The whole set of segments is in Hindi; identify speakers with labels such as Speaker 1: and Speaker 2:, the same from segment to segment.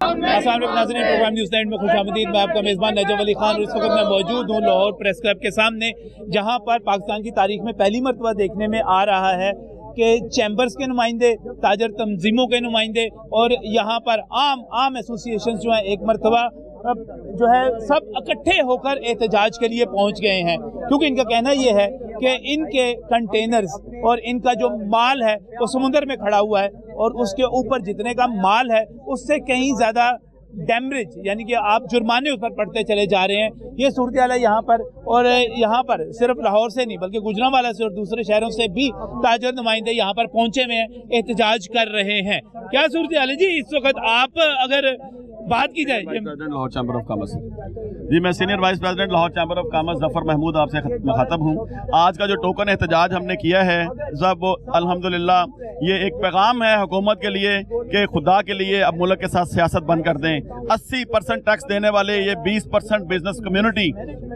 Speaker 1: नाज़रीन, प्रोग्राम न्यूज़ नाइट में खुशामदीद। मैं आपका मेज़बान नजब अली खान और इस वक्त मैं मौजूद हूँ लाहौर प्रेस क्लब के सामने, जहाँ पर पाकिस्तान की तारीख में पहली मरतबा देखने में आ रहा है कि चैम्बर्स के नुमाइंदे, ताजर तंजीमों के नुमाइंदे और यहाँ पर आम एसोसिएशन जो हैं एक मरतबा जो है सब इकट्ठे होकर एहतजाज के लिए पहुँच गए हैं, क्योंकि इनका कहना ये है कि इनके कंटेनर्स और इनका जो माल है वो समुद्र में खड़ा हुआ है और उसके ऊपर जितने का माल है उससे कहीं ज़्यादा डैमरेज यानी कि आप जुर्माने उस पर पड़ते चले जा रहे हैं। ये सूरत हाल है यहाँ पर, और यहाँ पर सिर्फ लाहौर से नहीं बल्कि गुजरांवाला से और दूसरे शहरों से भी ताजर नुमाइंदे यहाँ पर पहुँचे हुए हैं, एहतजाज कर रहे हैं। क्या सूरत हाल है जी इस वक्त? आप अगर बात की जाए
Speaker 2: लाहौर चैम्बर ऑफ कॉमर्स जी, मैं senior vice president Lahore chamber of commerce Zafar Mahmood आपसे मुखातब हूँ। आज का जो टोकन एहतजाज हमने किया है सब अल्हम्दुलिल्लाह ये एक पैगाम है हुकूमत के लिए कि खुदा के लिए अब मुल्क के साथ सियासत बंद कर दें। 80% टैक्स देने वाले ये 20% बिजनेस कम्युनिटी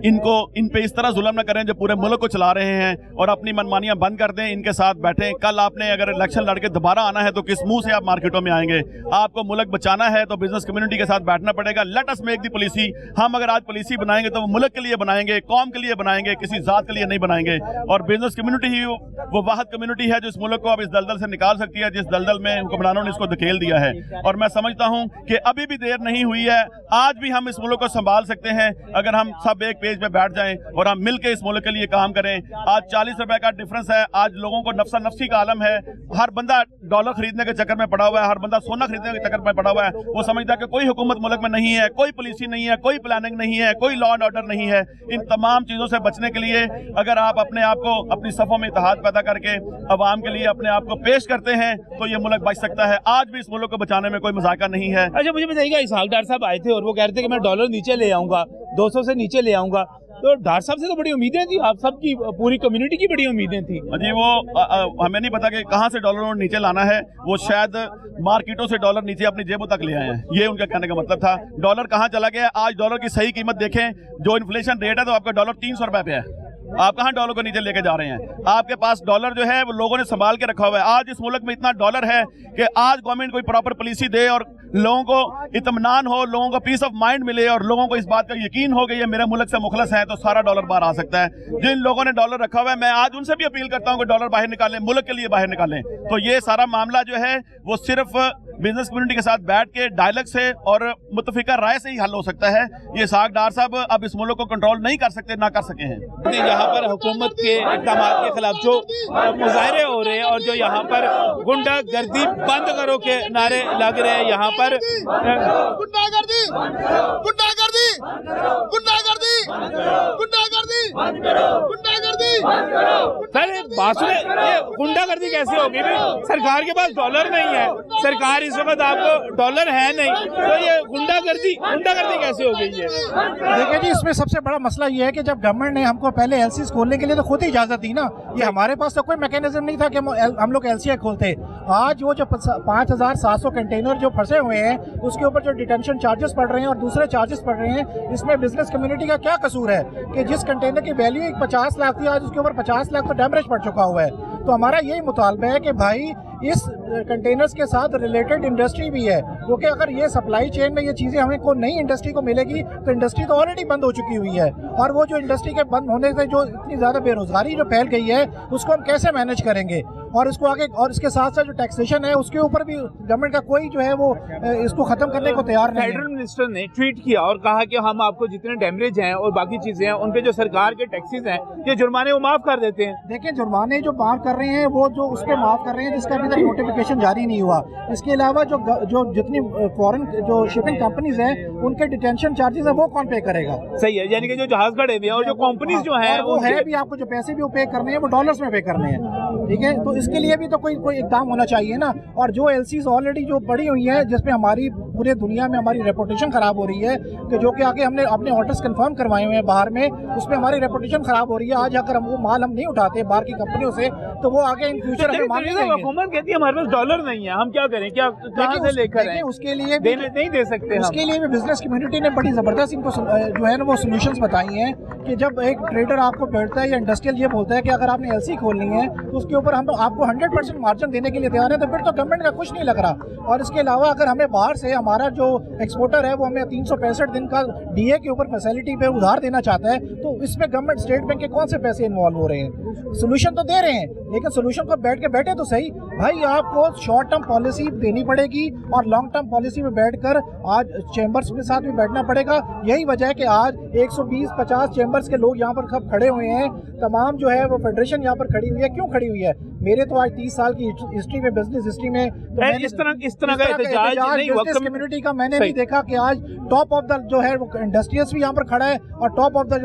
Speaker 2: इन पे इस तरह जुल्म न करें जो पूरे मुल्क को चला रहे हैं, और अपनी मनमानियां बंद कर दें, इनके साथ बैठें। कल आपने अगर इलेक्शन लड़के दोबारा आना है तो किस मुंह से आप मार्केटों में आएंगे? आपको मुल्क बचाना है तो बिजनेस कम्युनिटी के साथ बैठना पड़ेगा। Let us make the policy. हम अगर आज पॉलिसी बनाएंगे तो वो मुल्क के लिए बनाएंगे, कौम के लिए बनाएंगे, किसी जात के लिए नहीं बनाएंगे। और बिजनेस कम्युनिटी ही वो वाहिद कम्युनिटी है जो इस मुल्क को अब इस दलदल से निकाल सकती है जिस दलदल में हुक्मरानों ने इसको धकेल दिया है। और मैं समझता हूं कि अभी भी देर नहीं हुई है, आज भी हम इस मुल्क को संभाल सकते हैं अगर हम सब एक पेज पे बैठ जाएं और हम मिलकर इस मुल्क के लिए काम करें। आज 40 रुपए का डिफरेंस है। आज लोगों को नफ्सा नफ्सी का आलम है। हर बंदा डॉलर खरीदने के चक्कर में पड़ा हुआ है, हर बंदा सोना खरीदने के चक्कर में पड़ा हुआ है। वो समझता है कि कोई हुकूमत मुल्क में नहीं है, कोई पॉलिसी नहीं है, कोई प्लानिंग नहीं है, कोई लॉ एंड ऑर्डर नहीं है। इन तमाम चीजों से बचने के लिए अगर आप अपने आप को अपनी सफों में इत्तेहाद पैदा करके अवाम के लिए अपने आप को पेश करते हैं तो ये मुल्क बच सकता है। आज भी इस मुल्क को बचाने में कोई मजाका नहीं है।
Speaker 1: अच्छा, मुझे बताइएगा, इसहाक डार साहब आए थे और वो कह रहे थे कि मैं डॉलर नीचे ले आऊंगा, 200 से नीचे ले आऊंगा, तो डार साहब से तो बड़ी उम्मीदें थी, आप सबकी पूरी कम्युनिटी की बड़ी उम्मीदें थी
Speaker 2: जी। वो हमें नहीं पता कि कहां से डॉलर नीचे लाना है। वो शायद मार्केटों से डॉलर नीचे अपनी जेबों तक ले आए हैं, ये उनका कहने का मतलब था। डॉलर कहां चला गया? आज डॉलर की सही कीमत देखें, जो इन्फ्लेशन रेट है तो आपका डॉलर 300 रुपए पे है। आप कहां डॉलर को नीचे लेके जा रहे हैं? आपके पास डॉलर जो है वो लोगों ने संभाल के रखा हुआ है। आज इस मुल्क में इतना डॉलर है कि आज गवर्नमेंट कोई प्रॉपर पॉलिसी दे और लोगों को इत्मीनान हो, लोगों को पीस ऑफ माइंड मिले और लोगों को इस बात का यकीन हो कि ये मेरे मुल्क से मुखलस है, तो सारा डॉलर बाहर आ सकता है। जिन लोगों ने डॉलर रखा हुआ है मैं आज उनसे भी अपील करता हूं कि डॉलर बाहर निकालें, मुल्क के लिए बाहर निकालें। तो ये सारा मामला जो है वो सिर्फ बिजनेस कम्युनिटी के साथ बैठ के डायलॉग से और मुत्तफिका राय से ही हल हो सकता है। ये इसहाक डार साहब अब इस मुल्क को कंट्रोल नहीं कर सकते, ना कर सके हैं।
Speaker 1: यहाँ पर हुकूमत के इक़दाम के खिलाफ जो मुजाहरे हो रहे हैं और जो यहाँ पर गुंडागर्दी बंद करो के नारे लग रहे हैं, यहाँ पर
Speaker 3: गुंडागर्दी गुंडागर्दी गुंडागर्दी गुंडागर्दी गुंडागर्दी।
Speaker 1: सर बात सुने, ये गुंडागर्दी कैसे होगी? सरकार के पास डॉलर नहीं है, सरकार इस वक्त आपको डॉलर है नहीं, तो ये गुंडागर्दी कैसे हो गई है?
Speaker 4: देखिए जी, इसमें सबसे बड़ा मसला ये है कि जब गवर्नमेंट ने हमको पहले एलसीज खोलने के लिए तो खुद ही इजाजत दी ना, ये हमारे पास तो कोई मैकेनिज्म नहीं था कि हम लोग एलसीआई खोलते। आज वो जो 5700 कंटेनर जो फंसे हुए हैं उसके ऊपर जो डिटेंशन चार्जेस पड़ रहे हैं और दूसरे चार्जेस पड़ रहे हैं, इसमें बिजनेस कम्युनिटी का क्या कसूर है कि जिस कंटेनर की वैल्यू 50 लाख थी आज उसके ऊपर 50 लाख तो डैमेज पड़ चुका हुआ है। तो हमारा यही मुतालबा है कि भाई इस कंटेनर्स के साथ रिलेटेड इंडस्ट्री भी है, क्योंकि अगर ये सप्लाई चेन में ये चीज़ें हमें को नई इंडस्ट्री को मिलेगी तो इंडस्ट्री तो ऑलरेडी बंद हो चुकी हुई है, और वो जो इंडस्ट्री के बंद होने से जो इतनी ज़्यादा बेरोजगारी जो फैल गई है उसको हम कैसे मैनेज करेंगे? और इसको आगे, और इसके साथ साथ जो टैक्सेशन है उसके ऊपर भी गवर्नमेंट का कोई जो है वो इसको खत्म करने को तैयार नहीं है।
Speaker 1: फेडरल मिनिस्टर ने ट्वीट किया और कहा कि हम आपको जितने डैमेज हैं और बाकी चीजें हैं उन पे जो सरकार के टैक्सेस हैं ये जुर्माने वो माफ कर देते हैं।
Speaker 4: देखिए, जुर्माने जो माफ कर रहे हैं वो जो उस पर माफ कर रहे हैं जिसका अभी तक नोटिफिकेशन जारी नहीं हुआ। इसके अलावा जो जितनी फॉरेन जो शिपिंग कंपनीज हैं उनके डिटेंशन चार्जेस है वो कौन पे करेगा?
Speaker 1: सही है, यानी कि जो जहाज खड़े हुए हैं और जो कंपनीज जो है
Speaker 4: वो है भी, आपको जो पैसे भी वो पे करने हैं वो डॉलर्स में पे करने हैं, ठीक है? तो इसके लिए भी तो कोई इक़दाम होना चाहिए ना। और जो एलसीज ऑलरेडी जो पड़ी हुई है जिसमें हमारी पूरे दुनिया में हमारी रेपुटेशन खराब हो रही है कि जो कि आगे हमने अपने ऑर्डर्स कंफर्म करवाए हुए हैं बाहर में, उसमें हमारी रेपुटेशन खराब हो रही है। आज अगर हम वो माल हम नहीं उठाते बाहर की कंपनियों से तो वो आगे इन फ्यूचर हमें मान नहीं देंगे।
Speaker 1: हुकूमत कहती है हमारे पास डॉलर नहीं है, हम क्या करें? क्या कहां से लेकर आए?
Speaker 4: उसके लिए
Speaker 1: नहीं दे सकते।
Speaker 4: उसके लिए भी बिजनेस कम्युनिटी ने बड़ी जबरदस्त इनको जो है ना वो सोल्यूशंस बताई हैं कि जब एक ट्रेडर आपको बैठता है या इंडस्ट्रियल ये बोलता है कि अगर आपने एलसी खोलनी है तो उसके ऊपर आप हमको 100% मार्जिन देने के लिए तैयार है, तो फिर तो गवर्नमेंट का कुछ नहीं लग रहा। और इसके अलावा अगर हमें बाहर से हमारा जो एक्सपोर्टर है वो हमें 365 दिन का DA के ऊपर फैसिलिटी पे उधार देना चाहता है, तो इसमें गवर्नमेंट स्टेट बैंक के कौन से पैसे इन्वॉल्व हो रहे हैं? सोल्यूशन तो दे रहे हैं, लेकिन सोल्यूशन को बैठे तो सही भाई, आपको शॉर्ट टर्म पॉलिसी देनी पड़ेगी और लॉन्ग टर्म पॉलिसी में बैठकर आज चैम्बर्स के साथ भी बैठना पड़ेगा। यही वजह है कि आज 120-50 चैम्बर्स के लोग यहाँ पर सब खड़े हुए हैं, तमाम जो है वो फेडरेशन यहाँ पर खड़ी हुई है। क्यों खड़ी हुई है? मेरे तो आज 30 साल की हिस्ट्री में, बिजनेस हिस्ट्री में तो
Speaker 1: इस तरह का एहतजाज नहीं हुआ
Speaker 4: कम्युनिटी का मैंने नहीं देखा कि आज टॉप ऑफ द जो है वो इंडस्ट्रियल्स भी यहाँ पर खड़ा है और टॉप ऑफ द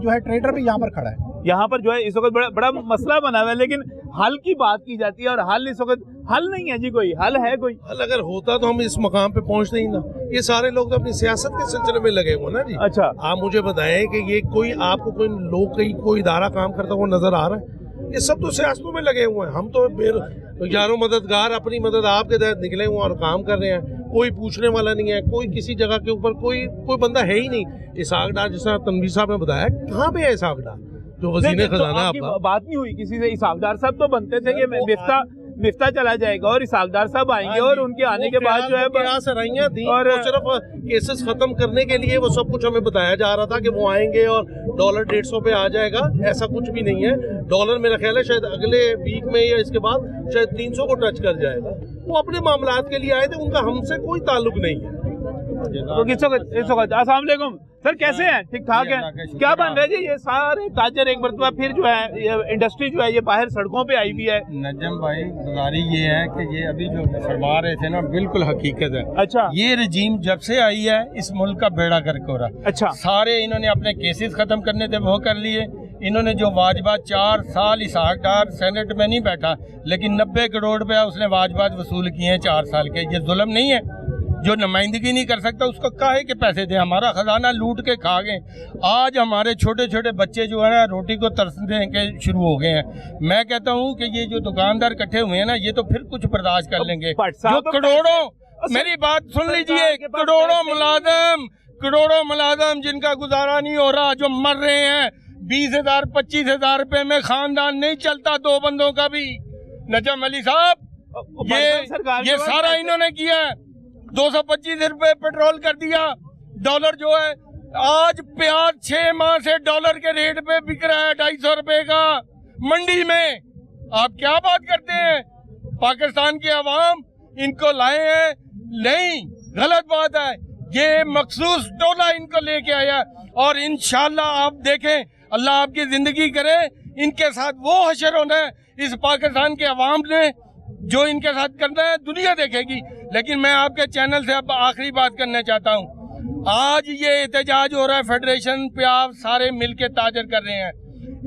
Speaker 4: जो है ट्रेडर भी यहाँ पर खड़ा है।
Speaker 1: यहाँ पर जो है इस वक्त बड़ा मसला बना हुआ है, लेकिन हल की बात की जाती है और हल इस वक्त हल नहीं है जी। कोई हल है? कोई
Speaker 3: हल अगर होता तो हम इस मकाम पे पहुंचते ही ना। ये सारे लोग तो अपनी सियासत के सिलसिले में लगे हुए ना जी।
Speaker 1: अच्छा,
Speaker 3: आप मुझे बताएं कि ये कोई आपको कोई लोग कहीं कोई इदारा काम करता हुआ नजर आ रहा है? ये सब तो सियासतों में लगे हुए हैं। हम तो यारों मददगार अपनी मदद आपके तहत निकले हुए और काम कर रहे हैं। कोई पूछने वाला नहीं है, कोई किसी जगह के ऊपर कोई बंदा है ही नहीं। इसहाक डार, जिस तरह तनवीर साहब ने बताया, कहाँ पे है इसहाक डार जो वज़ीर खजाना? आपका
Speaker 1: बात नहीं हुई किसी से? इसहाक डार साहब तो बनते थे कि मिफ्ता चला जाएगा और इसहाक डार साहब आएंगे और उनके आने के बाद जो है
Speaker 3: सराइयां थी और सिर्फ केसेस खत्म करने के लिए वो सब कुछ हमें बताया जा रहा था कि वो आएंगे और डॉलर 150 पे आ जाएगा। ऐसा कुछ भी नहीं है। डॉलर मेरा ख्याल है शायद अगले वीक में या इसके बाद शायद 300 को टच कर जाएगा। वो अपने मामलात के लिए आए थे, उनका हमसे कोई ताल्लुक नहीं है।
Speaker 1: अस्सलाम वालेकुम सर, कैसे हैं? ठीक ठाक हैं? क्या बन रहा है जी? ये सारे ताजर एक मरतबा फिर जो है ये इंडस्ट्री जो है ये बाहर सड़कों पे आई हुई है।
Speaker 5: नजम भाई, गुजारी ये है कि ये अभी जो फरमा रहे थे ना, बिल्कुल हकीकत है।
Speaker 1: अच्छा,
Speaker 5: ये रजीम जब से आई है इस मुल्क का बेड़ा गर्क हो रहा है।
Speaker 1: अच्छा,
Speaker 5: सारे इन्होंने अपने केसेस खत्म करने थे वो कर लिए। इन्होंने जो वाजबात 4 साल इसहाक डार सेनेट में नहीं बैठा, लेकिन 90 करोड़ रुपया उसने वाजबात वसूल किए हैं 4 साल के। ये जुल्म नहीं है? जो नुमाइंदगी नहीं कर सकता उसको काहे के पैसे दे? हमारा खजाना लूट के खा गए। आज हमारे छोटे छोटे बच्चे जो है ना रोटी को तरसने के शुरू हो गए हैं। मैं कहता हूँ कि ये जो दुकानदार इकट्ठे हुए हैं ना, ये तो फिर कुछ बर्दाश्त कर लेंगे। जो करोड़ों, मेरी बात सुन लीजिए, करोड़ों मुलाजम जिनका गुजारा नहीं हो रहा, जो मर रहे हैं 20,000 25,000 रुपए में खानदान नहीं चलता 2 बंदों का भी। नजम अली साहब, ये सारा इन्होंने किया है। 225 रुपए पेट्रोल कर दिया। डॉलर जो है आज प्याज 6 माह से डॉलर के रेट पे बिक रहा है 250 रुपए का मंडी में। आप क्या बात करते हैं? पाकिस्तान की आवाम इनको लाए हैं? नहीं, गलत बात है। ये मखसूस टोला इनको लेके आया और इंशाल्लाह आप देखें, अल्लाह आपकी जिंदगी करे, इनके साथ वो हशर होना है इस पाकिस्तान के अवाम ने जो इनके साथ करना है, दुनिया देखेगी। लेकिन मैं आपके चैनल से अब आखिरी बात करना चाहता हूँ। आज ये एहतजाज हो रहा है, फेडरेशन पे आप सारे मिलके ताजर कर रहे हैं।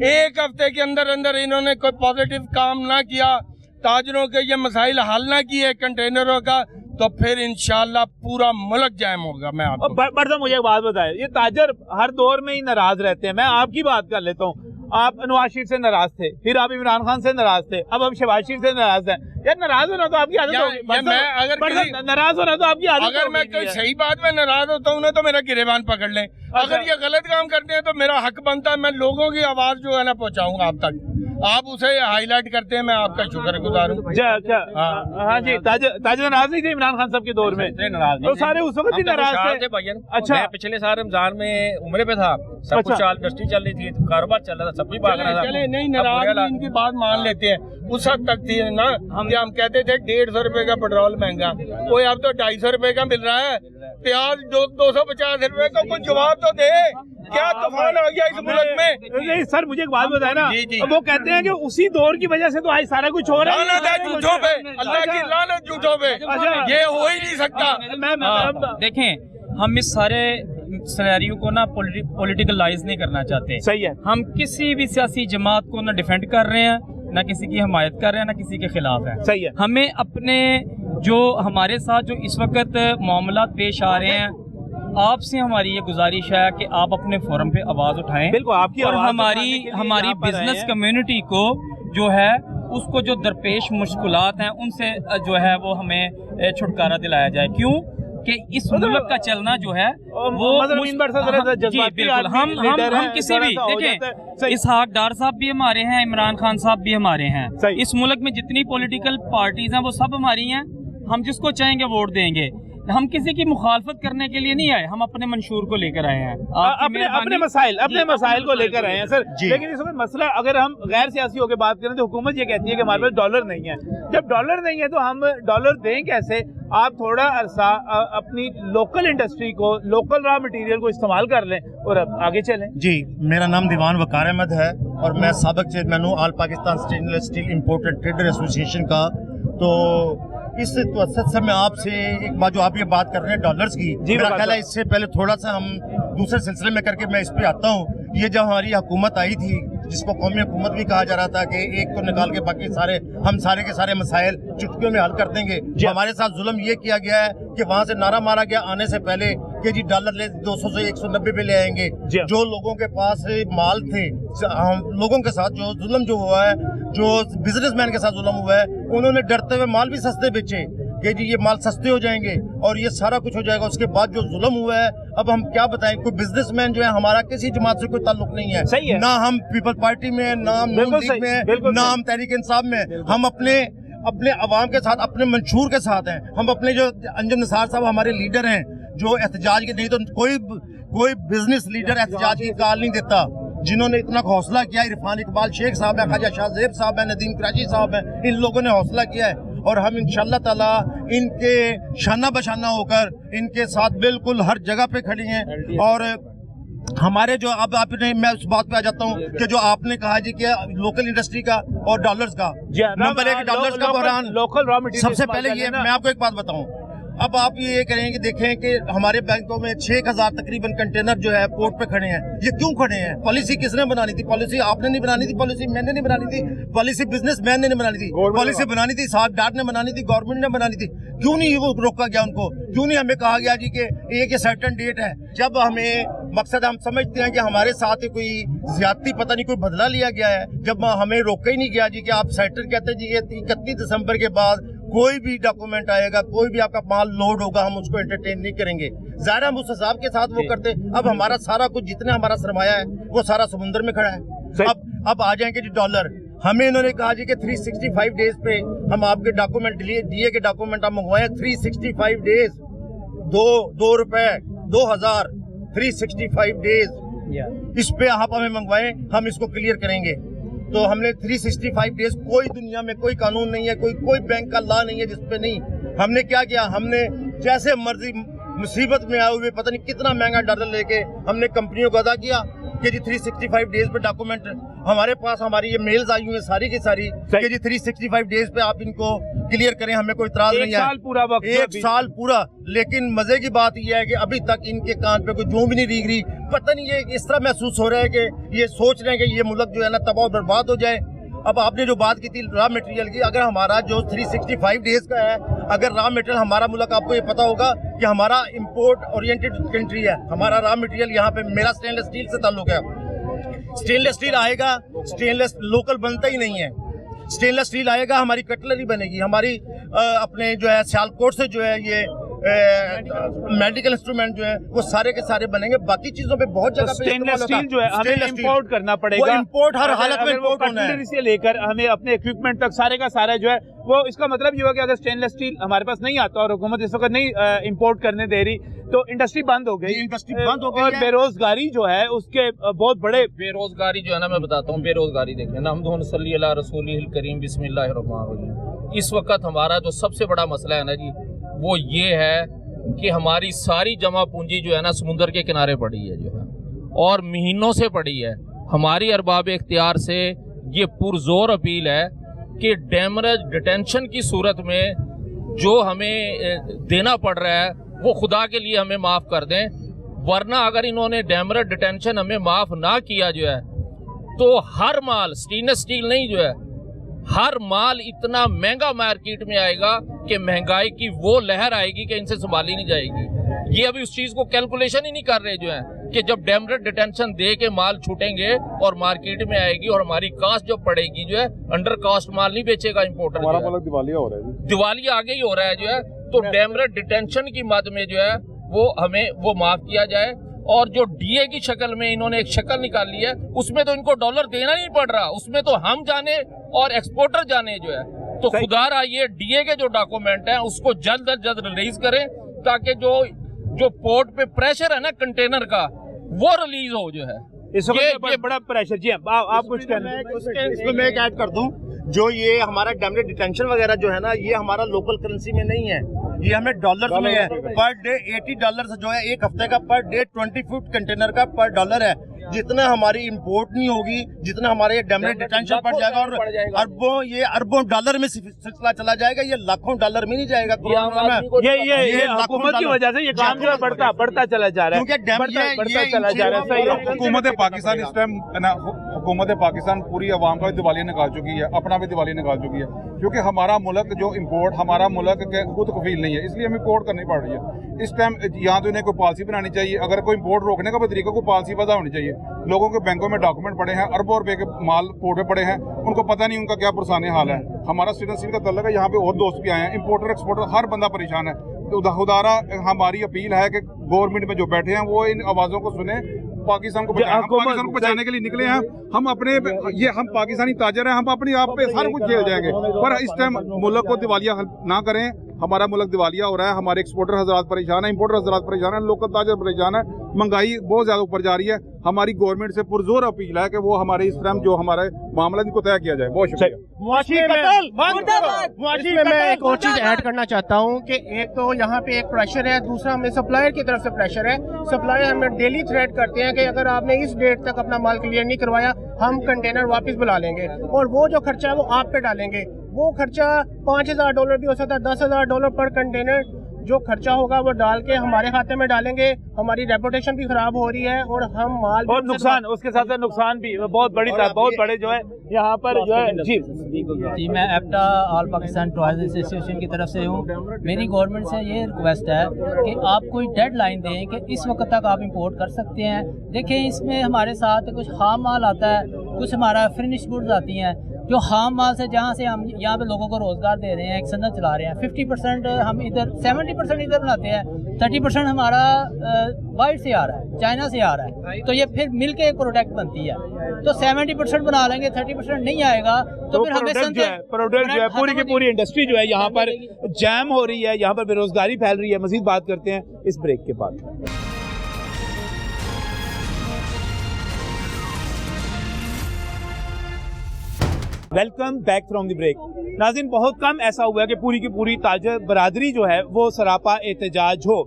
Speaker 5: 1 हफ्ते के अंदर अंदर इन्होंने कोई पॉजिटिव काम ना किया, ताजरों के ये मसाइल हल ना किए कंटेनरों का, तो फिर इंशाल्लाह पूरा मुल्क जाम होगा। मैं आपको
Speaker 1: बरदा मुझे एक बात बताए, ये ताजर हर दौर में ही नाराज रहते हैं। मैं आपकी बात कर लेता हूँ। आप नवाज शरीफ से नाराज थे, फिर आप इमरान खान से नाराज थे, अब हम शहबाज शरीफ से नाराज हैं। यार नाराज होना तो आपकी आदत होगी। नाराज होना तो आपकी आदत।
Speaker 5: अगर मैं कोई सही बात में नाराज होता हूँ ना तो मेरा गिरेबान पकड़ लें। अगर ये गलत काम करते हैं तो मेरा हक बनता है, मैं लोगों की आवाज जो है ना पहुँचाऊंगा आप तक। आप उसे हाईलाइट करते हैं, मैं आपका शुक्रगुजार हूँ।
Speaker 1: हाँ जी, ताजर नाराज नहीं थे इमरान खान साहब के दौर में? तो सारे उस वक्त ही नाराज थे। अच्छा,
Speaker 6: मैं पिछले साल रमजान में उम्रे पे था, सब कुछ इंडस्ट्री चल रही थी, कारोबार चल रहा था, सब कुछ भाग रहा था।
Speaker 5: चले नहीं, नाराज इनकी बात मान लेते हैं। उस हद तक थी ना कि हम कहते थे 150 रुपए का पेट्रोल महंगा, कोई अब तो 250 रुपए का मिल रहा है। प्याज 250 रुपए का, कोई जवाब तो दे। क्या तूफान आ गया इस मुल्क में?
Speaker 1: नहीं सर, मुझे एक बात बताए ना,
Speaker 5: जी।
Speaker 1: वो कहते हैं कि उसी दौर की वजह से तो आज सारा कुछ हो रहा है।
Speaker 5: लानत है झूठों पे, अल्लाह की लानत झूठों पे। ये हो ही नहीं सकता।
Speaker 6: देखें, हम इस सारे सिनेरियो को ना पॉलिटिकलाइज नहीं करना चाहते।
Speaker 1: सही है।
Speaker 6: हम किसी भी सियासी जमात को ना डिफेंड कर रहे हैं, ना किसी की हमायत कर रहे हैं, ना किसी के खिलाफ है।
Speaker 1: सही है।
Speaker 6: हमें अपने जो हमारे साथ जो इस वक्त मामला पेश आ रहे हैं, आपसे हमारी ये गुजारिश है कि आप अपने फोरम पे आवाज उठाएं।
Speaker 1: बिल्कुल, आपकी
Speaker 6: और हमारी बिजनेस कम्युनिटी को जो है उसको जो दरपेश मुश्किलात हैं उनसे जो है वो हमें छुटकारा दिलाया जाए। क्यों? कि इस मुल्क का चलना जो है वो जी बिल्कुल हम किसी भी देखें, इसहाक डार साहब भी हमारे हैं, इमरान खान साहब भी हमारे हैं, इस मुल्क में जितनी पॉलिटिकल पार्टीज हैं वो सब हमारी हैं, हम जिसको चाहेंगे वोट देंगे। हम किसी की मुखालफत करने के लिए नहीं आए, हम अपने मंशूर को लेकर आए हैं,
Speaker 1: अपने मसाइल को लेकर आए हैं सर। लेकिन इस वक्त मसला, अगर हम गैर सियासी होकर बात करें तो हुकूमत ये कहती है कि हमारे पास डॉलर नहीं है। जब डॉलर नहीं है तो हम डॉलर दें कैसे? आप थोड़ा अरसा अपनी लोकल इंडस्ट्री को, लोकल रॉ मटेरियल को इस्तेमाल कर लें और अब आगे चलें।
Speaker 7: जी, मेरा नाम दीवान वकार अहमद है और मैं साबिक चेयरमैन हूँ all Pakistan stainless steel import and trader association का। तो इस वक्त से मैं आपसे एक बात, जो आप ये बात कर रहे हैं डॉलर्स की, मेरा ख्याल है इससे पहले थोड़ा सा हम दूसरे सिलसिले में करके मैं इस पे आता हूँ। ये जब हमारी हुकूमत आई थी, जिसको कौमी हुकूमत भी कहा जा रहा था कि एक को निकाल के बाकी सारे हम सारे के सारे मसाइल चुटकियों में हल कर देंगे, हमारे साथ जुल्म ये किया गया है कि वहाँ से नारा मारा गया आने से पहले कि जी डॉलर ले 200 से 190 पे ले आएंगे। जो लोगों के पास माल थे, हम लोगों के साथ जो जुल्म जो हुआ है, जो बिजनेसमैन के साथ जुल्म हुआ है, उन्होंने डरते हुए माल भी सस्ते बेचे कि जी ये माल सस्ते हो जाएंगे और ये सारा कुछ हो जाएगा। उसके बाद जो जुल्म हुआ है, अब हम क्या बताएं, कोई बिजनेसमैन जो है, हमारा किसी जमात से कोई ताल्लुक नहीं है,
Speaker 1: सही है।
Speaker 7: ना हम पीपल पार्टी में, ना हम नून लीग में, ना हम तहरीक इंसाफ में। हम अपने अवाम के साथ, अपने मंशूर के साथ हैं। हम अपने जो अंजुम निसार साहब हमारे लीडर हैं, जो एहतजाज के, नहीं तो कोई बिजनेस लीडर एहतजाज की कॉल नहीं देता। जिन्होंने इतना हौसला किया, इरफान इकबाल शेख साहब है, ख्वाजा शाहजेब साहब है, नदीम कराची साहब है, इन लोगों ने हौसला किया है और हम इंशाअल्लाह ताला इनके शाना बशाना होकर इनके साथ बिल्कुल हर जगह पे खड़ी हैं। और हमारे जो अब आपने, मैं उस बात पे आ जाता हूँ कि जो आपने कहा जी कि लोकल इंडस्ट्री का और डॉलर्स का, नंबर एक डॉलर्स का बहरान,
Speaker 1: लोकल रॉ मटेरियल।
Speaker 7: सबसे पहले ये मैं आपको एक बात बताऊँ, अब आप ये करेंगे, देखें कि हमारे बैंकों में 6000 तकरीबन कंटेनर जो है पोर्ट पे खड़े हैं। ये क्यों खड़े हैं? पॉलिसी किसने बनानी थी? पॉलिसी आपने नहीं बनानी थी, पॉलिसी मैंने नहीं बनानी थी, पॉलिसी बिजनेसमैन ने नहीं बनानी थी, पॉलिसी बनानी थी इसहाक डार ने बनानी थी, गवर्नमेंट ने बनानी थी। क्यों नहीं वो रोका गया उनको? क्यों नहीं हमें कहा गया जी कि एक सर्टेन डेट है? जब हमें मकसद, हम समझते हैं कि हमारे साथ कोई ज्यादती, पता नहीं कोई बदला लिया गया है, जब हमें रोका ही नहीं गया जी कि आप सर्टेन कहते जी 31 दिसंबर के बाद कोई भी डॉक्यूमेंट आएगा, कोई भी आपका माल लोड होगा, हम उसको एंटरटेन नहीं करेंगे। ज़ाहिर हम उस हिसाब के साथ वो करते। अब हमारा सारा कुछ, जितना हमारा सरमाया है, वो सारा समुद्र में खड़ा है। अब आ जाएंगे जी डॉलर। हमें इन्होंने कहा जी कि 365 डेज पे हम आपके डॉक्यूमेंट दिए के डॉक्यूमेंट आप मंगवाए। 365 डेज, दो रुपए 2000, 365 डेज इस पे आप हमें मंगवाए, हम इसको क्लियर करेंगे। तो हमने 365 डेज, कोई दुनिया में कोई कानून नहीं है, कोई बैंक का लॉ नहीं है जिसपे नहीं। हमने क्या किया, हमने जैसे मर्जी मुसीबत में आए हुए पता नहीं कितना महंगा डॉलर लेके हमने कंपनियों को अदा किया कि जी 365 डेज पे डॉक्यूमेंट हमारे पास, हमारी ये मेल्स आई हुई है सारी की सारी कि जी 365 डेज पे आप इनको क्लियर करें, हमें कोई इतराज नहीं है। एक साल पूरा। लेकिन मजे की बात यह है कि अभी तक इनके कान पे कोई जूं भी नहीं रीग रही। पता नहीं ये इस तरह महसूस हो रहा है कि ये सोच रहे हैं कि ये मुल्क जो है ना तबाह बर्बाद हो जाए। अब आपने जो बात की थी रॉ मटेरियल की, अगर हमारा जो 365 डेज का है, अगर रॉ मटेरियल हमारा मुल्क, आपको ये पता होगा कि हमारा इंपोर्ट ओरिएंटेड कंट्री है, हमारा रॉ मटेरियल यहाँ पे, मेरा स्टेनलेस स्टील से ताल्लुक है। स्टेनलेस स्टील आएगा, स्टेनलेस लोकल बनता ही नहीं है। स्टेनलेस स्टील आएगा, हमारी कटलरी बनेगी, हमारी अपने जो है सियालकोट से जो है ये मेडिकल इंस्ट्रूमेंट जो है वो सारे के सारे बनेंगे। बाकी चीजों पे बहुत जगह पे
Speaker 1: स्टेनलेस स्टील जो है हमें इंपोर्ट करना पड़ेगा।
Speaker 7: इंपोर्ट हर हालत में इंपोर्ट होना है।
Speaker 1: से लेकर हमें अपने इक्विपमेंट तक सारे का सारा जो है वो, इसका मतलब ये हुआ कि अगर स्टेनलेस स्टील हमारे पास नहीं आता और हुकूमत इस वक्त नहीं इंपोर्ट करने दे रही तो इंडस्ट्री बंद हो गई।
Speaker 7: इंडस्ट्री बंद हो गई
Speaker 1: और बेरोजगारी जो है उसके बहुत बड़े,
Speaker 8: बेरोजगारी जो है ना, मैं बताता हूँ बेरोजगारी देखें ना, हम सल्ली अला रसूलिल करीम बिस्मिल्लाहिर्रहमानिर्रहीम। इस वक्त हमारा जो सबसे बड़ा मसला है ना जी, वो ये है कि हमारी सारी जमा पूंजी जो है ना समुंदर के किनारे पड़ी है जो है, और महीनों से पड़ी है। हमारी अरबाब इख्तियार से ये पुरजोर अपील है कि डैमरेज डिटेंशन की सूरत में जो हमें देना पड़ रहा है वो खुदा के लिए हमें माफ़ कर दें, वरना अगर इन्होंने डैमरेज डिटेंशन हमें माफ़ ना किया जो है तो हर माल, स्टेनलेस स्टील नहीं जो है, हर माल इतना महंगा मार्केट में आएगा कि महंगाई की वो लहर आएगी कि इनसे संभाली नहीं जाएगी। ये अभी उस चीज को कैलकुलेशन ही नहीं कर रहे जो है कि जब डैमरेज डिटेंशन दे के माल छूटेंगे और मार्केट में आएगी और हमारी कास्ट जो पड़ेगी जो है, अंडर कास्ट माल नहीं बेचेगा इंपोर्टर।
Speaker 2: हमारा मुल्क दिवालिया हो रहा है,
Speaker 8: दिवालिया आगे ही हो रहा है जो है। तो डैमरेट डिटेंशन की मद में जो है वो हमें वो माफ किया जाए। और जो डीए की शक्ल में इन्होंने एक शक्ल निकाली है, उसमें तो इनको डॉलर देना नहीं पड़ रहा, उसमें तो हम जाने और एक्सपोर्टर जाने जो है। तो खुदारा ये डीए के जो डॉक्यूमेंट है उसको जल्द अज जल्द रिलीज करें, ताकि जो पोर्ट पे प्रेशर है ना कंटेनर का, वो रिलीज हो जो है।
Speaker 1: इस वक्त ये बड़ा प्रेशर। जी आप कुछ कहना है?
Speaker 7: इसमें मैं एक ऐड कर दूं, जो ये हमारा डैमरेट डिटेंशन वगैरह जो है ना, ये हमारा लोकल करेंसी में नहीं है, ये हमें डॉलर्स में है। पर डे $80 जो है एक हफ्ते का, पर डे 20 फुट कंटेनर का पर डॉलर है। जितना हमारी इंपोर्ट नहीं होगी, जितना हमारे डैमरेट डिटेंशन बढ़ जाएगा और ये अरबों डॉलर में सिलसिला चला जाएगा, ये लाखों डॉलर में नहीं जाएगा।
Speaker 1: ये हुकूमत की वजह से ये काम जो है बढ़ता चला जा रहा है, बढ़ता चला जा रहा है।
Speaker 9: हुकूमत पाकिस्तान इस टाइम हुकूमत पाकिस्तान पूरी अवाम का भी दिवालिया निकाल चुकी है, अपना भी दिवालिया निकाल चुकी है, क्योंकि हमारा मुल्क जो इम्पोर्ट, हमारा मुल्क के खुद कफील नहीं है, इसलिए हमें इम्पोर्ट करनी पड़ रही है। इस टाइम यहाँ तो इन्हें कोई पॉलिसी बनानी चाहिए, अगर कोई इम्पोर्ट रोकने का भी तरीका, कोई पॉलिसी वजह होनी चाहिए। लोगों के बैंकों में डॉक्यूमेंट पड़े हैं, अरबों रुपए के माल पोर्ट पे पड़े हैं, उनको पता नहीं उनका क्या पुरसाने हाल है। हमारा सिटीजनशिप का तल्लुक है, यहाँ पे और दोस्त भी आए हैं, इम्पोर्टर एक्सपोर्टर हर बंदा परेशान है। तो खुदारा हमारी अपील है कि गवर्नमेंट में जो बैठे हैं वो इन आवाज़ों को सुने, पाकिस्तान को बचाने के लिए निकले हैं। हम अपने हम पाकिस्तानी ताजर हैं, हम अपने आप पे सारा कुछ झेल जाएंगे, पर इस टाइम मुल्क को दिवालिया ना करें। हमारा मुल्क दिवालिया हो रहा है, हमारे एक्सपोर्टर हजरात परेशान है, इम्पोर्टर हजरात परेशान है, लोकल ताजर परेशान है, महंगाई बहुत ज्यादा ऊपर जा रही है। हमारी गवर्नमेंट से पुरजोर अपील है कि वो हमारे इस टाइम जो हमारे मामला इनको तय किया जाए। बहुत शुक्रिया।
Speaker 10: इसमें मैं एक और चीज ऐड करना चाहता हूँ कि एक तो यहाँ पे एक प्रेशर है, दूसरा हमें सप्लायर की तरफ से प्रेशर है। सप्लायर हमें डेली थ्रेट करते हैं कि अगर आपने इस डेट तक अपना माल क्लियर नहीं करवाया, हम कंटेनर वापस बुला लेंगे, और वो जो खर्चा है वो आप पे डालेंगे। वो खर्चा $5000 भी हो सकता है, $10,000 पर कंटेनर जो खर्चा होगा वो डाल के हमारे खाते में डालेंगे। हमारी रेपुटेशन भी खराब हो रही है और हम माल
Speaker 1: और नुकसान, उसके साथ नुकसान भी बहुत बड़े जो है यहाँ पर जो है।
Speaker 11: जी मैं एप्टा ऑल पाकिस्तान टूरिज्म एसोसिएशन की तरफ से हूँ। मेरी गवर्नमेंट से ये रिक्वेस्ट है कि आप कोई डेडलाइन दें कि इस वक्त तक आप इंपोर्ट कर सकते हैं। देखें, इसमें हमारे साथ कुछ खाम माल आता है, कुछ हमारा फिनिश गुड्स आती हैं, जो खाम माल से जहाँ से हम यहाँ पे लोगों को रोज़गार दे रहे हैं, एक सनत चला रहे हैं। 50% हम इधर, 70% इधर बनाते हैं, 30% हमारा बाहर से आ रहा है, चाइना से आ रहा है। तो ये फिर मिल के एक प्रोडक्ट बनती है। तो 70% बना लेंगे, 30% नहीं आएगा तो फिर हमें
Speaker 1: प्रोडक्ट जो है पूरी की पूरी इंडस्ट्री जो है यहाँ पर जैम हो रही है, यहाँ पर बेरोजगारी फैल रही है। मजीद बात करते हैं इस ब्रेक के बाद। Welcome back from the break. नाज़रीन, बहुत कम ऐसा हुआ है कि पूरी की पूरी ताजर बरादरी जो है वो सरापा एहतजाज हो।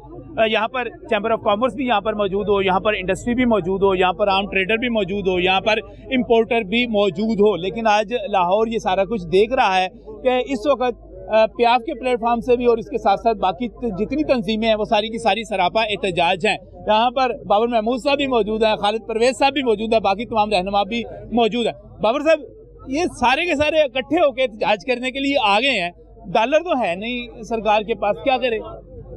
Speaker 1: यहाँ पर चैम्बर ऑफ कॉमर्स भी यहाँ पर मौजूद हो, यहाँ पर इंडस्ट्री भी मौजूद हो, यहाँ पर आम ट्रेडर भी मौजूद हो, यहाँ पर इंपोर्टर भी मौजूद हो। लेकिन आज लाहौर ये सारा कुछ देख रहा है कि इस वक्त प्याफ के प्लेटफॉर्म से भी और इसके साथ साथ बाकी जितनी तंजीमें हैं वो सारी की सारी सरापा एहतजाज हैं। यहाँ पर बाबर महमूद साहब भी मौजूद हैं, खालिद परवेज साहब भी मौजूद है, बाकी तमाम रहनुमा भी मौजूद हैं। बाबर साहब, ये सारे के सारे इकट्ठे होकर एहतजाज करने के लिए आ गए हैं, डॉलर तो है नहीं सरकार के पास, क्या करे?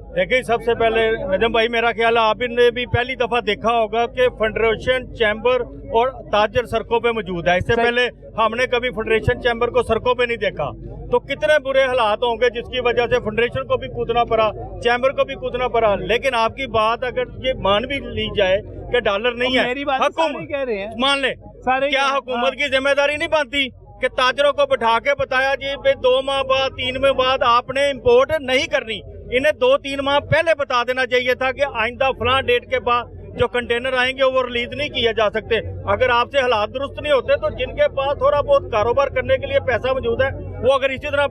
Speaker 5: देखिए, सबसे पहले नजम भाई, मेरा ख्याल है आपने भी पहली दफा देखा होगा कि फेडरेशन चैम्बर और ताजर सड़कों पे मौजूद है। इससे पहले हमने कभी फेडरेशन चैम्बर को सड़कों पे नहीं देखा। तो कितने बुरे हालात होंगे जिसकी वजह से फेडरेशन को भी कूदना पड़ा, चैम्बर को भी कूदना पड़ा। लेकिन आपकी बात अगर ये मान भी ली जाए कि डॉलर नहीं है,
Speaker 1: हुकूमत कह रहे हैं,
Speaker 5: मान ले, क्या हुकूमत की जिम्मेदारी नहीं बनती कि ताजरों को बिठा के बताया जी 2 माह बाद 3 माह बाद आपने इम्पोर्ट नहीं करनी। इन्हें 2-3 माह पहले बता देना चाहिए था कि आइंदा फलां डेट के बाद जो कंटेनर आएंगे वो रिलीज नहीं किए जा सकते। अगर आपसे हालात दुरुस्त नहीं होते तो जिनके पास थोड़ा बहुत कारोबार करने के लिए पैसा मौजूद है, वो अगर इसी तरह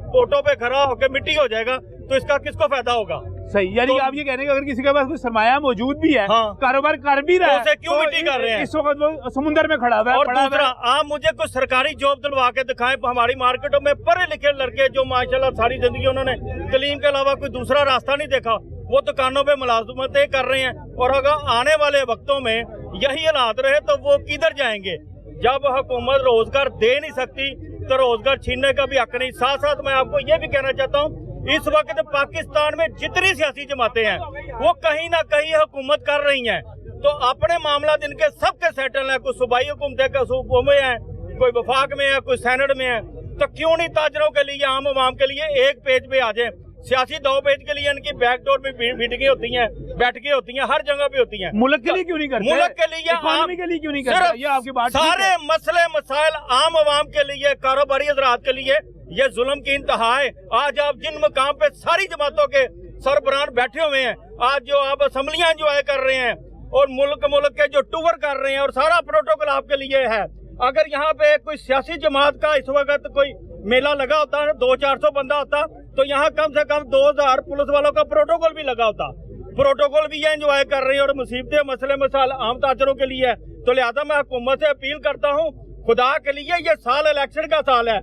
Speaker 5: पोटों पे खड़ा होकर मिट्टी हो जाएगा तो इसका किसको फायदा होगा?
Speaker 1: सही, यानी तो, आप ये कह रहे हैं कि अगर किसी के पास कोई सरमाया मौजूद भी है, हाँ, कारोबार कर भी रहा है,
Speaker 5: तो क्यों मिट्टी कर रहे हैं?
Speaker 1: इस वक्त वो समुद्र में खड़ा हुआ है।
Speaker 5: और दूसरा, आप मुझे कुछ सरकारी जॉब दिलवा के दिखाएं। हमारी मार्केटों में पढ़े लिखे लड़के जो माशाल्लाह सारी जिंदगी उन्होंने तालीम के अलावा कोई दूसरा रास्ता नहीं देखा, वो दुकानों पे मुलाजमतें कर रहे हैं। और अगर आने वाले वक्तों में यही हालात रहे तो वो किधर जाएंगे? जब हुकूमत रोजगार दे नहीं सकती तो रोजगार छीनने का भी हक नहीं। साथ साथ मैं आपको ये भी कहना चाहता हूँ, इस वक्त पाकिस्तान में जितनी सियासी जमातें हैं वो कहीं ना कहीं हुकूमत कर रही हैं, तो अपने मामला जिनके सबके सेटल हैं, कोई सूबाई हुकूमतें का सूबों में है, कोई वफाक में है, कोई सेनेट में है, तो क्यों नहीं ताजरों के लिए, आम आवाम के लिए एक पेज पे आ जाए। सियासी दावपेच के लिए इनकी बैकडोर में मीटिंगें होती हैं, बैठकें होती हैं, हर जगह पे होती हैं।
Speaker 1: मुल्क के लिए क्यों नहीं करते?
Speaker 5: मुल्क के लिए,
Speaker 1: इकोनॉमी के लिए क्यों नहीं करते? ये आपकी बात
Speaker 5: सारे मसले मसाइल आम आवाम के लिए, कारोबारी हजरात के लिए ये जुल्म की इंतहा है। आज आप जिन मकाम पे सारी जमातों के सरबराह बैठे हुए हैं, आज जो आप असम्बलियां एंजॉय कर रहे हैं और मुल्क के जो टूर कर रहे हैं और सारा प्रोटोकॉल आपके लिए है। अगर यहाँ पे कोई सियासी जमात का इस वक्त कोई मेला लगा होता है, 200-400 बंदा होता, तो यहाँ कम से कम 2000 पुलिस वालों का प्रोटोकॉल भी लगा होता। प्रोटोकॉल भी ये एंजॉय कर रहे हैं और मुसीबतें मसले मसाइल आम ताजरों के लिए है। तो लिहाजा मैं हुकूमत से अपील करता हूँ, खुदा के लिए ये साल इलेक्शन का साल है,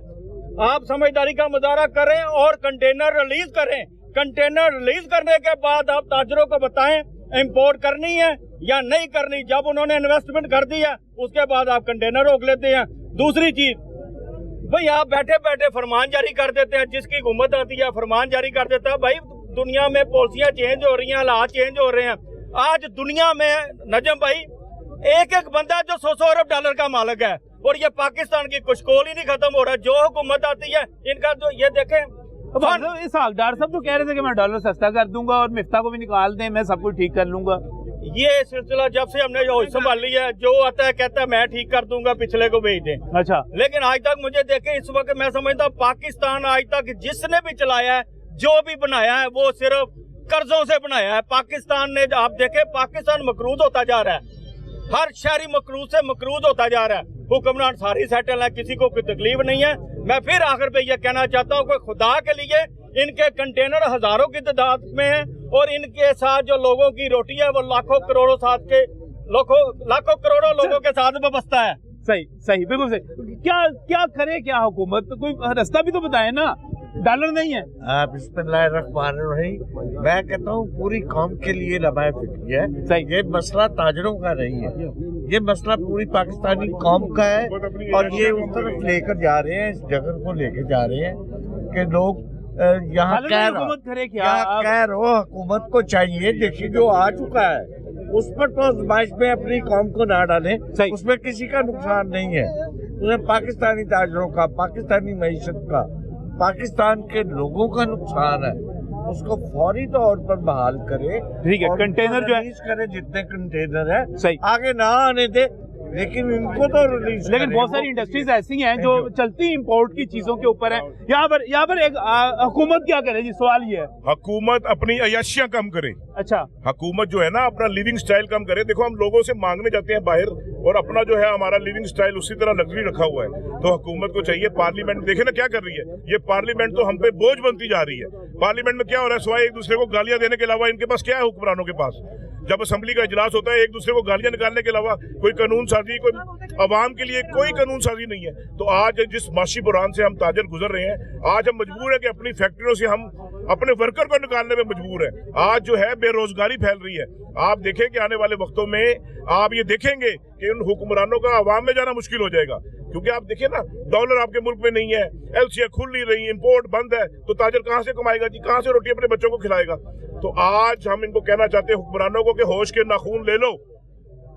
Speaker 5: आप समझदारी का मुजाहरा करें और कंटेनर रिलीज करें। कंटेनर रिलीज करने के बाद आप ताजरों को बताएं इंपोर्ट करनी है या नहीं करनी। जब उन्होंने इन्वेस्टमेंट कर दी है उसके बाद आप कंटेनर रोक लेते हैं। दूसरी चीज, भाई आप बैठे बैठे फरमान जारी कर देते हैं, जिसकी हुकूमत आती है फरमान जारी कर देता है। भाई दुनिया में पॉलिसियां चेंज हो रही हैं, हालात चेंज हो रहे हैं। आज दुनिया में नजम भाई एक बंदा जो 100 अरब डॉलर का मालिक है और ये पाकिस्तान की कुशकोल ही नहीं खत्म हो रहा। जो हुकूमत आती है इनका तो ये देखें,
Speaker 1: इस हालदार साहब तो कह रहे थे कि मैं डॉलर सस्ता कर दूंगा और मिफ्ता को भी निकाल दें, मैं सब कुछ ठीक कर लूंगा।
Speaker 5: ये सिलसिला जब से हमने जो संभाल लिया है, जो आता है कहता है मैं ठीक कर दूंगा, पिछले को भेज दें।
Speaker 1: अच्छा,
Speaker 5: लेकिन आज तक मुझे देखे इस वक्त मैं समझता हूँ पाकिस्तान आज तक जिसने भी चलाया है, जो भी बनाया है, वो सिर्फ कर्जों से बनाया है। पाकिस्तान ने आप देखे, पाकिस्तान मकरूज होता जा रहा है, हर शहरी मकरूज से मकरूज होता जा रहा है। हुक्मरान सारी सेटल है, किसी को कोई तकलीफ नहीं है। मैं फिर आखिर पे ये कहना चाहता हूँ कि खुदा के लिए इनके कंटेनर हजारों की तादाद में है और इनके साथ जो लोगों की रोटी है वो लाखों करोड़ों लोगों के साथ वाबस्ता है।
Speaker 1: सही, बिल्कुल सही। क्या करे, क्या हुकूमत कोई रास्ता भी तो बताए ना, डॉलर नहीं है।
Speaker 12: बिस्मिल्लाहिर्रहमानिर्रहीम। मैं कहता हूँ पूरी कौम के लिए लम्हा फिक्री है। सही, ये मसला ताजरों का नहीं है, ये मसला पूरी पाकिस्तानी कौम का है और ये उस तरफ लेकर जा रहे हैं, इस जगह को लेकर जा रहे हैं कि लोग यहाँ कह रहो हुकूमत को चाहिए। देखिए जो आ चुका है उस पर तो आजमाइश में अपनी कौम को ना डालें, उसमें किसी का नुकसान नहीं है। उसमें पाकिस्तानी ताजरों का, पाकिस्तानी मईशत का, पाकिस्तान के लोगों का नुकसान है। उसको फौरी तौर पर बहाल करे,
Speaker 1: ठीक है। कंटेनर जो है
Speaker 12: करे, जितने कंटेनर है सही आगे ना आने दे, लेकिन इनको तो रिलीज।
Speaker 1: लेकिन बहुत सारी इंडस्ट्रीज ऐसी हैं जो चलती इंपोर्ट की चीजों के ऊपर है। यहाँ पर एक हुकूमत क्या करे जी, सवाल ये है।
Speaker 13: हुकूमत अपनी अय्याशियां कम करे।
Speaker 1: अच्छा,
Speaker 13: हुकूमत जो है ना अपना लिविंग स्टाइल कम करे। देखो हम लोगों से मांगने जाते हैं बाहर और अपना जो है हमारा लिविंग स्टाइल उसी तरह लग्जरी रखा हुआ है। तो हुकूमत को चाहिए, पार्लियामेंट देखे ना क्या कर रही है, ये पार्लियामेंट तो हम पे बोझ बनती जा रही है। पार्लियामेंट में क्या हो रहा है, सिवाय एक दूसरे को गालियां देने के अलावा इनके पास क्या है हुक्मरानों के पास। जब असेंबली का इजलास होता है एक दूसरे को गालियां निकालने के अलावा कोई कानून साजी, कोई अवाम के लिए कोई कानून साजी नहीं है। तो आज जिस माशी बुरान से हम ताजर गुजर रहे हैं, आज हम मजबूर है कि अपनी फैक्ट्रियों से हम अपने वर्कर को निकालने में मजबूर है। आज जो है बेरोजगारी फैल रही है। आप देखें कि आने वाले वक्तों में आप ये देखेंगे कि उन हुक्मरानों का अवाम में जाना मुश्किल हो जाएगा, क्योंकि आप देखिए ना डॉलर आपके मुल्क में नहीं है, एलसीए खुल नहीं रही, इंपोर्ट बंद है, तो ताजर कहाँ से कमाएगा जी, कहाँ से रोटी अपने बच्चों को खिलाएगा। तो आज हम इनको कहना चाहते हैं हुक्मरानों को कि होश के नाखून ले लो।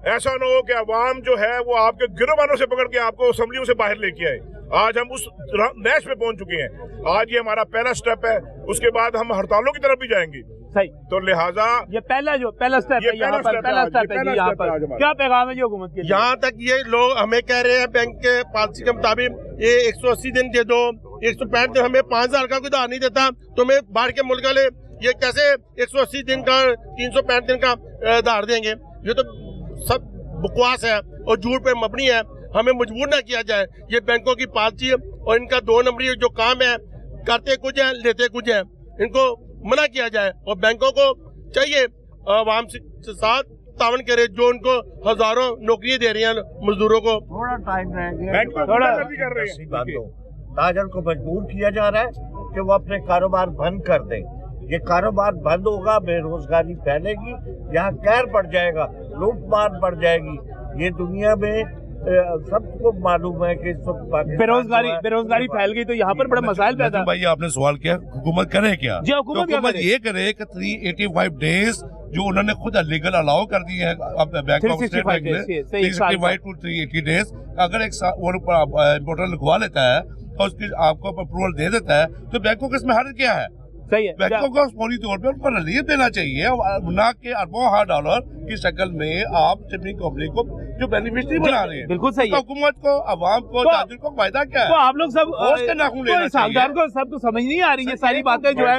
Speaker 13: ऐसा ना हो कि अवाम जो है वो आपके गिरोबानों से पकड़ के आपको असेंबलियों से बाहर लेके आए। आज हम उस नैश पे पहुंच चुके हैं। आज ये हमारा पहला स्टेप है, उसके बाद हम हड़तालों की तरफ भी जाएंगे।
Speaker 1: सही,
Speaker 13: तो लिहाजा
Speaker 1: ये पहला स्टेप है, यहाँ पर क्या पैगाम है जी हुकूमत के लिए?
Speaker 5: यहाँ तक ये लोग हमें कह रहे हैं बैंक के पॉलिसी के मुताबिक ये 180 दिन दे दो, 165 दिन, हमें 5000 का कोई उधार नहीं देता, तो हमें बाहर के मुल्क वाले ये कैसे 180 दिन का 365 दिन का उधार देंगे। ये तो सब बकवास है और झूठ पे मबनी है। हमें मजबूर ना किया जाए। ये बैंकों की पॉलिसी और इनका 2 नंबरी जो काम है, करते कुछ है लेते कुछ है, इनको मना किया जाए और बैंकों को चाहिए आवाम से साथ तावन करे, जो उनको हजारों नौकरियां दे रही हैं मजदूरों को।
Speaker 12: थोड़ा टाइम रहेगा, ताजर को मजबूर किया जा रहा है कि वो अपने कारोबार बंद कर दें। ये कारोबार बंद होगा, बेरोजगारी फैलेगी, यहाँ कहर बढ़ जाएगा, लूटमार बढ़ जाएगी। ये दुनिया में सबको मालूम है कि
Speaker 1: बेरोजगारी फैल गई, तो यहाँ पर बड़ा मसाइल पैदा।
Speaker 14: भाई आपने सवाल किया हुकूमत करे क्या?
Speaker 1: जी, हुकूमत
Speaker 14: ये करे कि 385 डेज जो उन्होंने खुद लीगल अलाउ कर दिए हैं बैंक ऑफ स्टेट बैंक में, 365 to 380 डेज, अगर एक इम्पोर्टर लिखवा लेता है और उसकी आपको अप्रूवल दे देता है, तो बैंकों का इसमें हर्ज क्या है?
Speaker 1: सही है।
Speaker 14: बैंकों को फौरी तौर पे उनको रिलीफ देना चाहिए, ना कि अरबों डॉलर की शक्ल में आप शिपिंग कंपनी को जो बेनिफिशियरी बना रहे हैं।
Speaker 1: बिल्कुल सही है।
Speaker 14: हुकूमत को, अवाम को, ताजिर को फायदा क्या है?
Speaker 1: तो आप लोग सब
Speaker 14: इसहाक
Speaker 1: को सब तो समझ नहीं आ रही है सारी बातें जो है।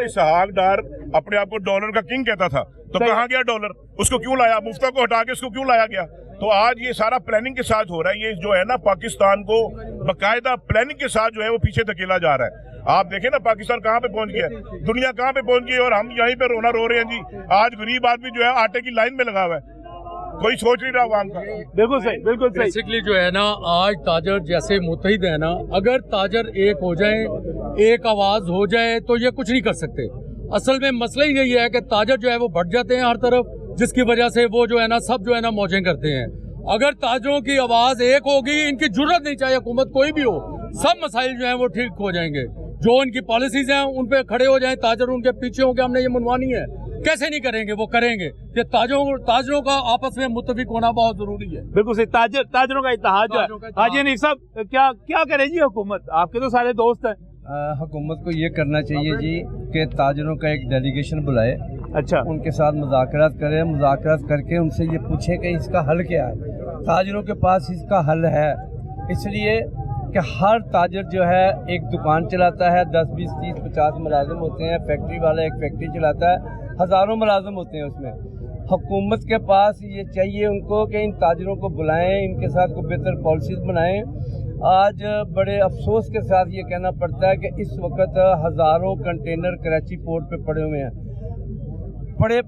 Speaker 13: इसहाक डार अपने आप को डॉलर का किंग कहता था, तो कहाँ गया डॉलर? उसको क्यों लाया? मुफ्ता को हटा के उसको क्यों लाया गया? तो आज ये सारा प्लानिंग के साथ हो रहा है। ये जो है ना, पाकिस्तान को बाकायदा प्लानिंग के साथ जो है वो पीछे धकेला जा रहा है। आप देखें ना, पाकिस्तान कहाँ पे पहुंच गया, दुनिया कहाँ पे पहुंच गई, और हम यहीं पे रोना रो रहे हैं जी। आज गरीब आदमी जो है आटे की लाइन में लगा हुआ है, कोई सोच नहीं रहा आवाम का।
Speaker 1: बिल्कुल सही, बिल्कुल सही।
Speaker 15: बेसिकली जो है ना, आज ताजर जैसे मुत्तहिद है ना, अगर ताजर एक हो जाए, एक आवाज हो जाए, तो ये कुछ नहीं कर सकते। असल में मसला ही यही है कि ताजर जो है वो बढ़ जाते हैं हर तरफ, जिसकी वजह से वो जो है ना सब जो है ना मौजें करते हैं। अगर ताजरों की आवाज एक होगी, इनकी जरूरत नहीं चाहिए हुकूमत कोई भी हो, सब मसाइल जो है वो ठीक हो जाएंगे। जो इनकी पॉलिसीज हैं उन पे खड़े हो जाएं, ताजर उनके पीछे होंगे, हमने ये मनवानी है, कैसे नहीं करेंगे, वो करेंगे। ये ताजरों का आपस में मुत्तफिक होना बहुत जरूरी है।
Speaker 1: बिल्कुल सही, ताजरों का इत्तेहाद है। हाजी हनीफ साहब, क्या करे जी हुकूमत? आपके तो सारे दोस्त हैं।
Speaker 16: हुकूमत को ये करना चाहिए जी कि ताजरों का एक डेलीगेशन बुलाए,
Speaker 1: अच्छा,
Speaker 16: उनके साथ मुज़ाकरात करें, मुज़ाकरात करके उनसे ये पूछे कि इसका हल क्या है। ताजरों के पास इसका हल है, इसलिए कि हर ताजर जो है एक दुकान चलाता है, 10, 20, 30, 50 मुलाजिम होते हैं। फैक्ट्री वाला एक फैक्ट्री चलाता है, हज़ारों मुलाजिम होते हैं उसमें। हुकूमत के पास ये चाहिए उनको कि इन ताजरों को बुलाएं, इनके साथ को बेहतर पॉलिसीज़ बनाएं। आज बड़े अफसोस के साथ ये कहना पड़ता है कि इस वक्त हज़ारों कंटेनर कराची पोर्ट पे पड़े हुए हैं,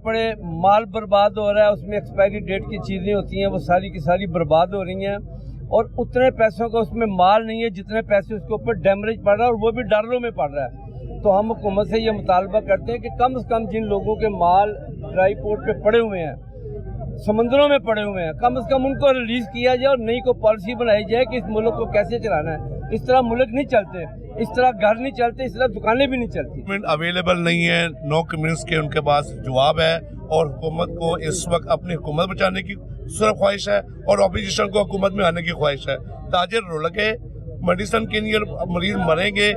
Speaker 16: पड़े माल बर्बाद हो रहा है, उसमें एक्सपायरी डेट की चीज़ें होती हैं वो सारी की सारी बर्बाद हो रही हैं, और उतने पैसों का उसमें माल नहीं है जितने पैसे उसके ऊपर डैमरेज पड़ रहा है, और वो भी डॉलरों में पड़ रहा है। तो हम हुकूमत से ये मुतालबा करते हैं कि कम से कम जिन लोगों के माल ड्राई पोर्ट पे पड़े हुए हैं, समंदरों में पड़े हुए हैं, कम से कम उनको रिलीज़ किया जाए और नई को पॉलिसी बनाई जाए कि इस मुल्क को कैसे चलाना है। इस तरह मुल्क नहीं चलते, इस तरह घर नहीं चलते, इस तरह दुकानें भी नहीं चलती।
Speaker 14: अवेलेबल नहीं है, नो कम्युनिस्ट के उनके पास जवाब है, और हुकूमत को इस वक्त अपनी हुकूमत बचाने की सिर्फ ख्वाहिश है, और ऑपोजिशन को हुकूमत में आने की ख्वाहिश है। ताजर रुलके मेडिसिन के लिए मरीज मरेंगे,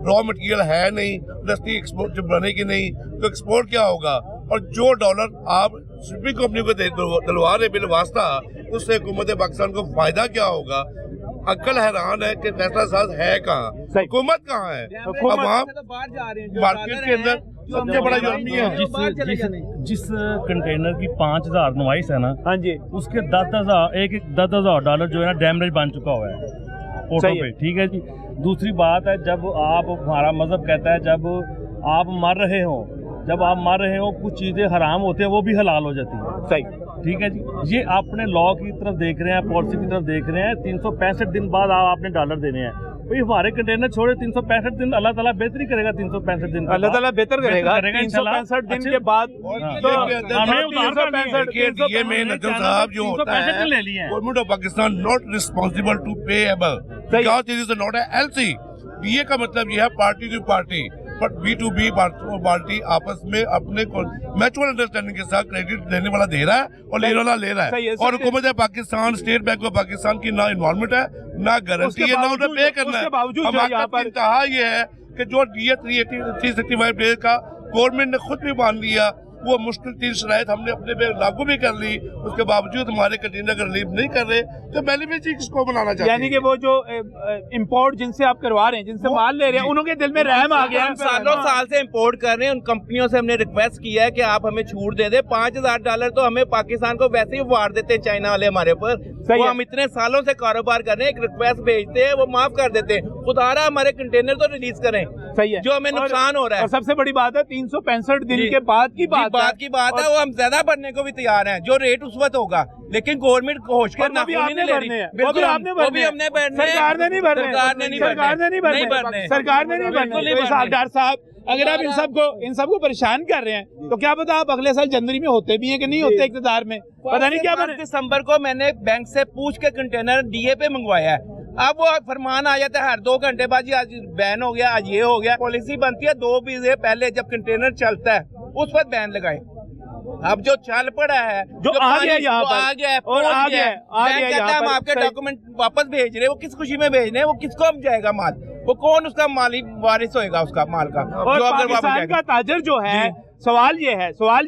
Speaker 14: रॉ मटेरियल है नहीं, इंडस्ट्री एक्सपोर्ट जब बनेगी नहीं तो एक्सपोर्ट क्या होगा? और जो डॉलर आप शिपिंग कंपनी को दिलवा रहे बिल वास्ता, उससे हुकूमत पाकिस्तान को फायदा क्या होगा? अक्ल हैरान है कि फैसला साज है कहाँ, हुकूमत कहाँ है? अब वहाँ मार्केट के अंदर सबसे बड़ा जुर्मी है।
Speaker 17: जिस कंटेनर की 5000 नवाइस है ना,
Speaker 1: हाँ जी,
Speaker 17: उसके 10,000 डॉलर जो है ना डैमेज बन चुका हुआ है पोर्टों पे, ठीक है जी। दूसरी बात है, जब आप, हमारा मजहब कहता है जब आप मर रहे हो कुछ चीज़ें हराम होती हैं, वो भी हलाल हो जाती हैं,
Speaker 1: सही,
Speaker 17: ठीक है जी। ये अपने लॉ की तरफ देख रहे हैं, पॉलिसी की तरफ देख रहे हैं। 365 दिन बाद आपने डॉलर देने हैं, भाई हमारे कंटेनर छोड़े 365 दिन, अल्लाह ताला बेहतरी करेगा। 365 दिन
Speaker 1: अल्लाह ताला बेहतर करेगा 365 दिन के बाद।
Speaker 14: ये में नजर साहब जो होता है, government of Pakistan not responsible to payable, because it is not a LC. DA का मतलब ये है party to party, but B2B party आपस में अपने म्यूचुअल अंडरस्टैंडिंग के साथ क्रेडिट देने वाला दे रहा है और लेने वाला ले रहा है। और हुकूमत Pakistan, state bank of Pakistan की ना इन्वॉल्वमेंट है, ना गारंटी है, ना उन्हें पे करना है। हमारा इंतहा ये है कि जो DA 365 डेज का गवर्नमेंट ने खुद भी मान लिया, वो मुश्किल 3 शराइत हमने अपने पे लागू भी कर ली, उसके बावजूद हमारे कंटेनर का रिलीफ नहीं कर रहे, तो बेनिफिशियरी किसको बनाना चाहिए?
Speaker 1: यानी कि वो जो इंपोर्ट जिनसे आप करवा रहे हैं, जिनसे माल ले रहे हैं, उनके दिल में रहम आ गया है।
Speaker 18: सालों साल से इंपोर्ट कर रहे हैं, उन कंपनियों से हमने रिक्वेस्ट किया है कि आप हमें छूट दे दे। $5000 तो हमें पाकिस्तान को वैसे ही वार देते हैं चाइना वाले हमारे ऊपर, वो हम इतने सालों से कारोबार कर रहे हैं, एक रिक्वेस्ट भेजते हैं वो माफ कर देते हैं। खुदारा हमारे कंटेनर तो रिलीज करें,
Speaker 1: सही है,
Speaker 18: जो हमें नुकसान हो रहा है।
Speaker 1: और सबसे बड़ी बात है 365 दिन के बाद की बात
Speaker 18: है, वो हम ज्यादा भरने को भी तैयार हैं, जो रेट उस वक्त होगा, लेकिन गवर्नमेंट होश कर ना
Speaker 1: नहीं ले रही है।
Speaker 18: बिल्कुल वो भी हमने भरने,
Speaker 1: सरकार ने नहीं भरने, डॉक्टर साहब, अगर आप इन सबको परेशान कर रहे हैं तो क्या पता आप अगले साल जनवरी में होते भी हैं कि नहीं होते इक़्तिदार में, पता नहीं क्या बने।
Speaker 18: दिसंबर को मैंने बैंक से पूछ के कंटेनर DA पे मंगवाया है। अब वो फरमान आ जाता है हर 2 घंटे बाद, जी आज बैन हो गया, आज ये हो गया। पॉलिसी बनती है 2 महीने पहले, जब कंटेनर चलता है उस वक्त बैन लगाए। अब जो चल पड़ा है,
Speaker 1: जो आ गया यहाँ पर,
Speaker 18: आ गया, हम आपके डॉक्यूमेंट वापस भेज रहे हैं, वो किस खुशी में भेज रहे हैं, वो किसको हम जाएगा माल? वो कौन उसका माली वारिस होएगा उसका माल का।
Speaker 1: और पाकिस्तान का ताजर जो है, सवाल ये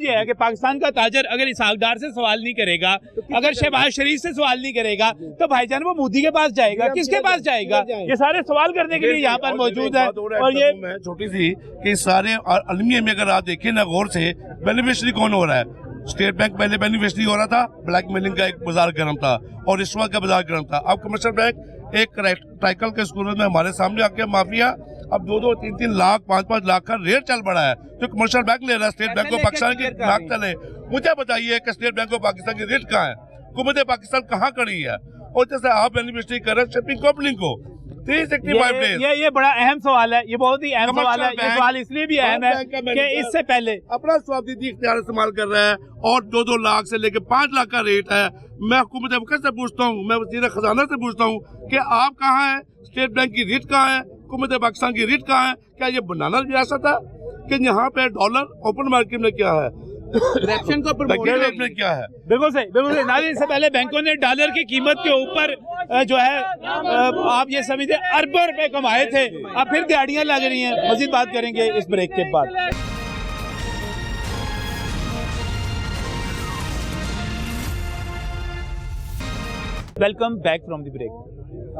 Speaker 1: है कि पाकिस्तान का ताजर अगर इसहाक डार से सवाल नहीं करेगा, अगर शहबाज शरीफ से सवाल नहीं करेगा, तो भाईजान वो मोदी के पास जाएगा, किसके पास जाएगा? ये सारे सवाल करने के लिए यहाँ पर मौजूद है। और ये
Speaker 14: छोटी सी कि सारे अलमिया में अगर आप देखें ना गौर से, बेनिफिशियरी कौन हो रहा है? स्टेट बैंक पहले बेनिफिशियरी हो रहा था, ब्लैकमेलिंग का एक बाजार गर्म था और रिश्वत का बाजार गर्म था। अब कमर्शियल बैंक एक ट्राइकल के स्कूल में हमारे सामने आके माफिया अब 2-2, 3-3 लाख, 5-5 लाख का रेट चल पड़ा है जो कमर्शियल बैंक ले रहा है। स्टेट बैंक ऑफ पाकिस्तान की नाक चले। मुझे बताइए कि स्टेट बैंक ऑफ पाकिस्तान की रेट कहाँ है? हुकूमत पाकिस्तान कहाँ खड़ी है? और जैसे आप बेनिफिशियरी कर रहे हैं शिपिंग कंपनी को 365 डेज।
Speaker 1: ये बड़ा अहम सवाल है, ये बहुत ही अहम सवाल है। ये सवाल इसलिए भी अहम है कि इससे पहले
Speaker 14: अपना स्वाबदीदी इख्तियार इस्तेमाल कर रहा है और 2-2 लाख से लेकर 5 लाख का रेट है। मैं हुकूमत वक्त से पूछता हूँ, मैं वज़ीर खजाना से पूछता हूँ कि आप कहाँ हैं? स्टेट बैंक की रेट कहाँ है? हुकूमत पाकिस्तान की रेट कहाँ है? क्या ये बनाना रियासत है कि यहाँ पे डॉलर ओपन मार्केट में क्या है,
Speaker 18: इलेक्शन का
Speaker 14: रेट में क्या है?
Speaker 1: बिल्कुल सही। नाज़रीन, इससे पहले बैंकों ने डॉलर की कीमत के ऊपर जो है आप ये समझते अरबों रुपए कमाए थे, अब फिर दिहाड़ियां लग रही हैं। मजीद बात करेंगे इस ब्रेक के बाद। Welcome back from the break.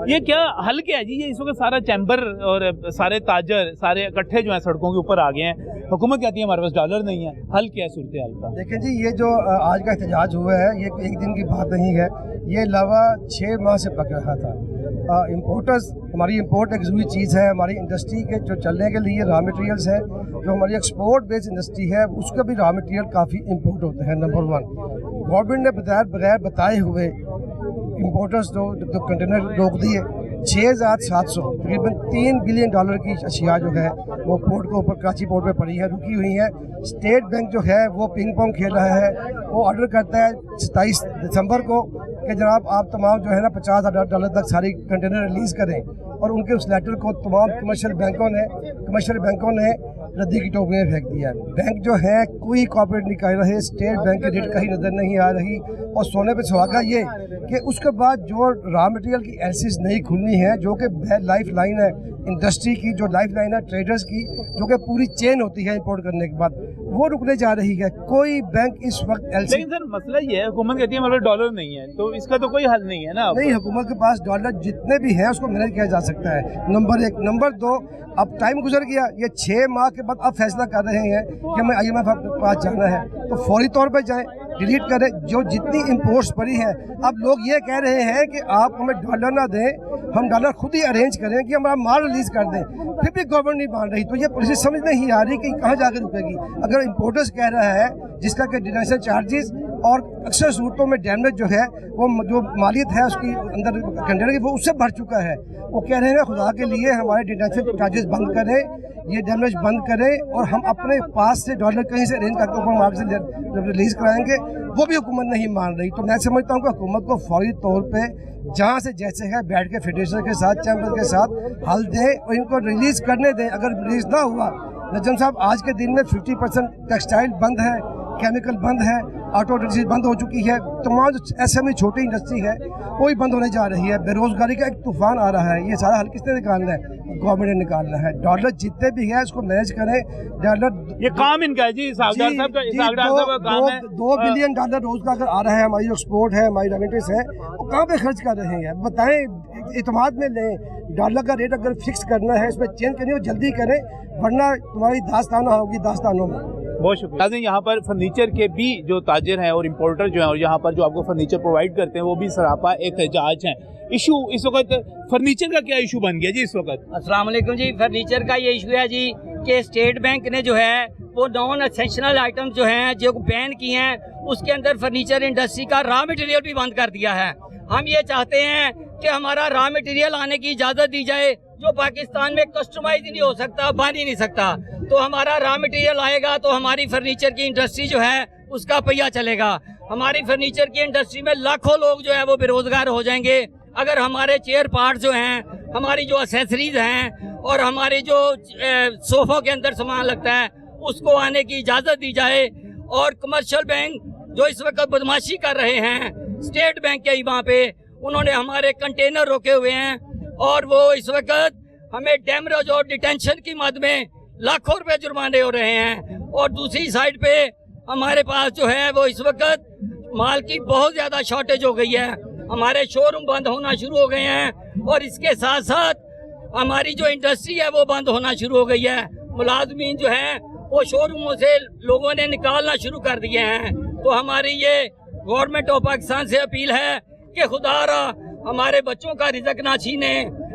Speaker 1: ये क्या हल क्या है जी? ये इस वक्त सारा चैम्बर और सारे ताजर सारे इकट्ठे जो है सड़कों के ऊपर आ गए हैं। हुकूमत कहती है हमारे पास डॉलर नहीं है, हल क्या है सूरत हाल का?
Speaker 19: देखिए जी, ये जो आज का एहतजाज हुआ है ये एक दिन की बात नहीं है, ये लावा 6 माह से पक रहा था। इम्पोर्टर्स, हमारी इम्पोर्ट एक ज़रूरी चीज़ है। हमारी इंडस्ट्री के जो चलने के लिए रॉ मटेरियल्स है, जो हमारी एक्सपोर्ट बेस्ड इंडस्ट्री है, उसका भी रॉ मटेरियल काफ़ी इम्पोर्ट होते हैं। नंबर 1, गवर्नमेंट ने बगैर बताए हुए इम्पोर्टर्स जो कंटेनर रोक दिए। 6,700 तकरीबन $3 बिलियन की अशिया जो है वो पोर्ट के ऊपर, कराची पोर्ट पे पड़ी है, रुकी हुई है। स्टेट बैंक जो है वो पिंग पोंग खेल रहा है। वो ऑर्डर करता है 27 दिसंबर को कि जनाब आप तमाम जो है ना $50,000 तक सारी कंटेनर रिलीज़ करें, और उनके उस लेटर को तमाम कमर्शियल बैंकों ने रद्दी की टोकरी में फेंक दिया है। बैंक जो है कोई कॉपरेट नहीं कर रहे, स्टेट बैंक की रेट कहीं नज़र नहीं आ रही। और सोने पे सुहागा ये कि उसके बाद जो रॉ मटेरियल की एलसीज नहीं खुलनी है, जो कि लाइफ लाइन है इंडस्ट्री की, जो लाइफ लाइन है ट्रेडर्स की, जो कि पूरी चेन होती है इंपोर्ट करने के बाद, वो रुकने जा रही है। कोई बैंक इस वक्त एलसी।
Speaker 1: लेकिन सर मसला ये है, हुकूमत कहती है हमारे डॉलर नहीं है, तो इसका तो कोई हल नहीं है ना?
Speaker 19: नहीं, हुकूमत के पास डॉलर जितने भी हैं उसको मैनेज किया जा सकता है, नंबर 1। नंबर 2, अब टाइम गुजर गया, ये 6 माह के बाद अब फैसला कर रहे हैं कि हमें IMF के पास जाना है, तो फौरी तौर पर जाएं, डिलीट करें जो जितनी इम्पोर्ट्स पड़ी है। अब लोग ये कह रहे हैं कि आप हमें डॉलर ना दें, हम डॉलर खुद ही अरेंज करें कि हमारा माल रिलीज कर दें, फिर भी गवर्नमेंट नहीं मान रही। तो ये पॉलिसी समझ नहीं आ रही कि कहाँ जाकर रुकेगी। अगर इम्पोर्टर्स कह रहा है जिसका कि डिनेशन चार्जेस और अक्सर सूरतों में डैमेज जो है वो जो मालियत है उसकी अंदर कंटेनर की वो उससे बढ़ चुका है, वो कह रहे हैं खुदा के लिए हमारे डिनेशन चार्जेस बंद करें, ये डैमेज बंद करें और हम अपने पास से डॉलर कहीं से अरेंज करके ऊपर मार्केट से रिलीज कराएंगे। वो भी हुकूमत नहीं मान रही। तो मैं समझता हूँ कि हुकूमत को फौरी तौर पे जहाँ से जैसे है बैठ के फेडरेशन के साथ, चैम्बर के साथ हल दें और इनको रिलीज करने दें। अगर रिलीज ना हुआ, नजम साहब आज के दिन में 50% टेक्सटाइल बंद है, केमिकल बंद है, ऑटो इंडस्ट्री बंद हो चुकी है, तमाम जो SME छोटी इंडस्ट्री है वो भी बंद होने जा रही है। बेरोजगारी का एक तूफान आ रहा है। ये सारा हल किसने निकालना है? गवर्नमेंट ने निकालना है। डॉलर जितने भी है उसको मैनेज करें। डॉलर
Speaker 1: ये काम इनका है जी, साहब का काम है।
Speaker 19: $2 बिलियन रोज का अगर आ रहा है, हमारी एक्सपोर्ट है, हमारी रेमिटेंस है, वो कहाँ पे खर्च कर रहे हैं बताएं? इत्मीनान में लें। डॉलर का रेट अगर फिक्स करना है, इसमें चेंज करनी हो जल्दी करें, वरना तुम्हारी दास्ताना होगी दास्तानों में।
Speaker 1: बहुत शुक्रिया। यहाँ पर फर्नीचर के भी जो ताजर हैं और इम्पोर्टर जो हैं और यहाँ पर जो आपको फर्नीचर प्रोवाइड करते हैं वो भी सरापा एहतजाज हैं। इशू इस वक्त फर्नीचर का क्या इशू बन गया जी इस वक्त?
Speaker 20: अस्सलाम वालेकुम जी। फर्नीचर का ये इशू है जी कि स्टेट बैंक ने जो है वो नॉन एसेंशियल आइटम जो हैं जो बैन किए हैं, उसके अंदर फर्नीचर इंडस्ट्री का रॉ मटेरियल भी बंद कर दिया है। हम ये चाहते हैं कि हमारा रॉ मटेरियल आने की इजाज़त दी जाए, जो पाकिस्तान में कस्टमाइज नहीं हो सकता, बन ही नहीं सकता। तो हमारा रॉ मटेरियल आएगा तो हमारी फर्नीचर की इंडस्ट्री जो है उसका पहिया चलेगा। हमारी फर्नीचर की इंडस्ट्री में लाखों लोग जो है वो बेरोजगार हो जाएंगे अगर हमारे चेयर पार्ट जो हैं, हमारी जो एसेसरीज हैं और हमारे जो सोफों के अंदर सामान लगता है उसको आने की इजाज़त दी जाए। और कमर्शियल बैंक जो इस वक्त बदमाशी कर रहे हैं, स्टेट बैंक के ही वहाँ पे उन्होंने हमारे कंटेनर रोके हुए हैं और वो इस वक्त हमें डैमरेज और डिटेंशन की मद में लाखों रुपए जुर्माने हो रहे हैं। और दूसरी साइड पे हमारे पास जो है वो इस वक्त माल की बहुत ज़्यादा शॉर्टेज हो गई है। हमारे शोरूम बंद होना शुरू हो गए हैं और इसके साथ साथ हमारी जो इंडस्ट्री है वो बंद होना शुरू हो गई है। मुलाजमीन जो है वो शोरूमों से लोगों ने निकालना शुरू कर दिए हैं। तो हमारी ये गवर्नमेंट ऑफ पाकिस्तान से अपील है कि खुदारा हमारे बच्चों का रिज़्क ना छीने,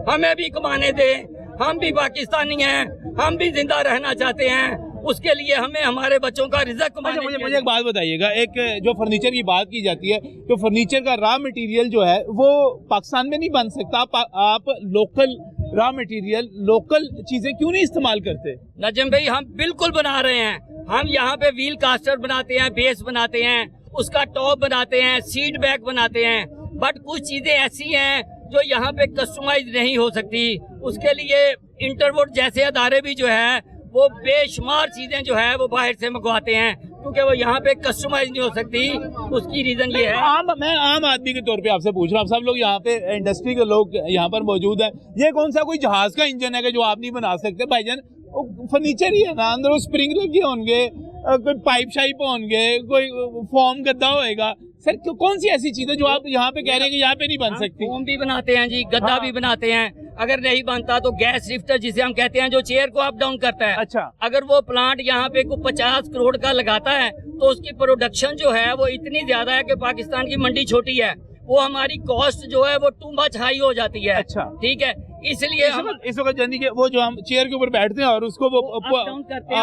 Speaker 20: हमें भी कमाने दे। हम भी पाकिस्तानी हैं, हम भी जिंदा रहना चाहते हैं, उसके लिए हमें हमारे बच्चों का रिज़्क कमाने।
Speaker 1: मुझे एक बात बताइएगा, एक जो फर्नीचर की बात की जाती है तो फर्नीचर का रॉ मटेरियल जो है वो पाकिस्तान में नहीं बन सकता। आप लोकल रॉ मटेरियल, लोकल चीजें क्यों नहीं इस्तेमाल करते?
Speaker 20: नजम भाई, हम बिल्कुल बना रहे हैं। हम यहाँ पे व्हील कास्टर बनाते हैं, बेस बनाते हैं, उसका टॉप बनाते हैं, सीट बैग बनाते हैं। बट कुछ चीजें ऐसी हैं जो यहाँ पे कस्टमाइज नहीं हो सकती। उसके लिए इंटरवुड जैसे अदारे भी जो है वो बेशुमार चीजें जो है वो बाहर से मंगवाते हैं, क्योंकि वो यहाँ पे कस्टमाइज नहीं हो सकती। उसकी रीजन ये है,
Speaker 1: मैं आम आदमी के तौर पे आपसे पूछ रहा हूँ, सब लोग यहाँ पे इंडस्ट्री के लोग यहाँ पर मौजूद है। ये कौन सा कोई जहाज का इंजन है कि जो आप नहीं बना सकते? भाईजान फर्नीचर ही है ना, अंदर वो स्प्रिंग लगे होंगे, कोई पाइप शाइप होंगे, कोई फॉर्म गद्दा होएगा। सर कौन सी ऐसी चीज है जो आप यहाँ पे कह रहे हैं कि यहाँ पे नहीं बन सकती?
Speaker 20: फॉर्म भी बनाते हैं जी, गद्दा भी बनाते हैं। अगर नहीं बनता तो गैस शिफ्टर जिसे हम कहते हैं, जो चेयर को अप डाउन करता है।
Speaker 1: अच्छा,
Speaker 20: अगर वो प्लांट यहाँ पे कोई 50 करोड़ का लगाता है तो उसकी प्रोडक्शन जो है वो इतनी ज्यादा है कि पाकिस्तान की मंडी छोटी है, वो हमारी कॉस्ट जो है वो टू मच हाई हो जाती है।
Speaker 1: अच्छा,
Speaker 20: ठीक है, इसलिए
Speaker 1: इस वक्त यानी कि वो जो हम चेयर के ऊपर बैठते हैं और उसको वो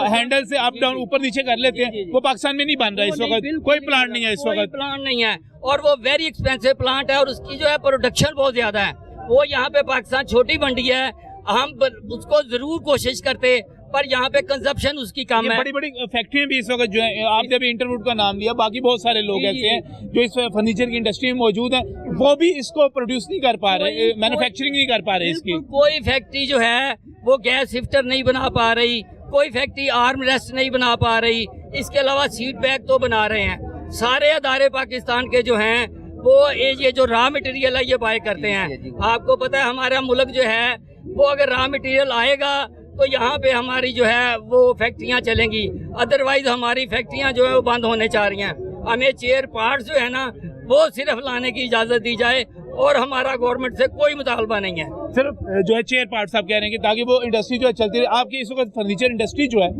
Speaker 1: हैंडल से अप डाउन ऊपर नीचे कर लेते हैं, वो पाकिस्तान में नहीं बन रहा है इस वक्त। कोई प्लांट नहीं है इस वक्त,
Speaker 20: प्लांट नहीं है, और वो वेरी एक्सपेंसिव प्लांट है और उसकी जो है प्रोडक्शन बहुत ज्यादा है। वो यहाँ पे पाकिस्तान छोटी मंडी है, हम उसको जरूर कोशिश करते, पर यहाँ पे कंजप्शन उसकी कम है।
Speaker 1: बड़ी बड़ी फैक्ट्रियां भी इस वक्त जो है, आपने भी इंटरवुड का नाम लिया, बाकी बहुत सारे लोग ऐसे हैं जो इस फर्नीचर की इंडस्ट्री में मौजूद हैं, वो भी इसको प्रोड्यूस नहीं कर पा रहे, मैन्युफैक्चरिंग नहीं कर पा रहे इसकी।
Speaker 20: कोई फैक्ट्री जो है वो गैस शिफ्टर नहीं बना पा रही, कोई फैक्ट्री आर्म रेस्ट नहीं बना पा रही, इसके अलावा सीट बैग तो बना रहे हैं। सारे अदारे पाकिस्तान के जो हैं वो ये जो रॉ मटेरियल है ये बाय करते हैं। आपको पता है हमारा मुल्क जो है वो अगर रॉ मटेरियल आएगा तो यहाँ पे हमारी जो है वो फैक्ट्रियाँ चलेंगी, अदरवाइज हमारी फैक्ट्रियाँ जो है वो बंद होने चाह रही हैं। हमें चेयर पार्ट्स जो है ना वो सिर्फ लाने की इजाज़त दी जाए और हमारा गवर्नमेंट से कोई मुतालबा नहीं है।
Speaker 1: सिर्फ जो है चेयर पार्ट्स आप कह रहे हैं कि ताकि वो इंडस्ट्री जो है चलती रहे। आपकी इस वक्त फर्नीचर इंडस्ट्री जो है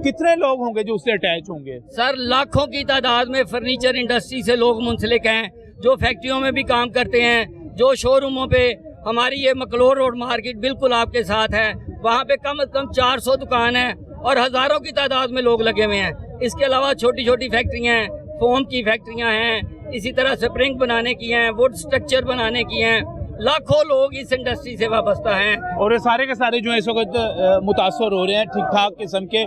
Speaker 1: कितने लोग होंगे जो उससे अटैच होंगे?
Speaker 20: सर लाखों की तादाद में फर्नीचर इंडस्ट्री से लोग मुंसलिक हैं, जो फैक्ट्रियों में भी काम करते हैं, जो शोरूमों पे। हमारी ये मकलोर रोड मार्केट बिल्कुल आपके साथ है, वहाँ पे कम से कम 400 दुकान है और हज़ारों की तादाद में लोग लगे हुए हैं। इसके अलावा छोटी छोटी फैक्ट्रियाँ हैं, फोम की फैक्ट्रियाँ हैं, इसी तरह स्प्रिंग बनाने की हैं, वुड स्ट्रक्चर बनाने की हैं। लाखों लोग इस इंडस्ट्री से वाबस्ता हैं
Speaker 1: और ये सारे के सारे जो है इस वक्त मुतासर हो रहे हैं ठीक ठाक किस्म के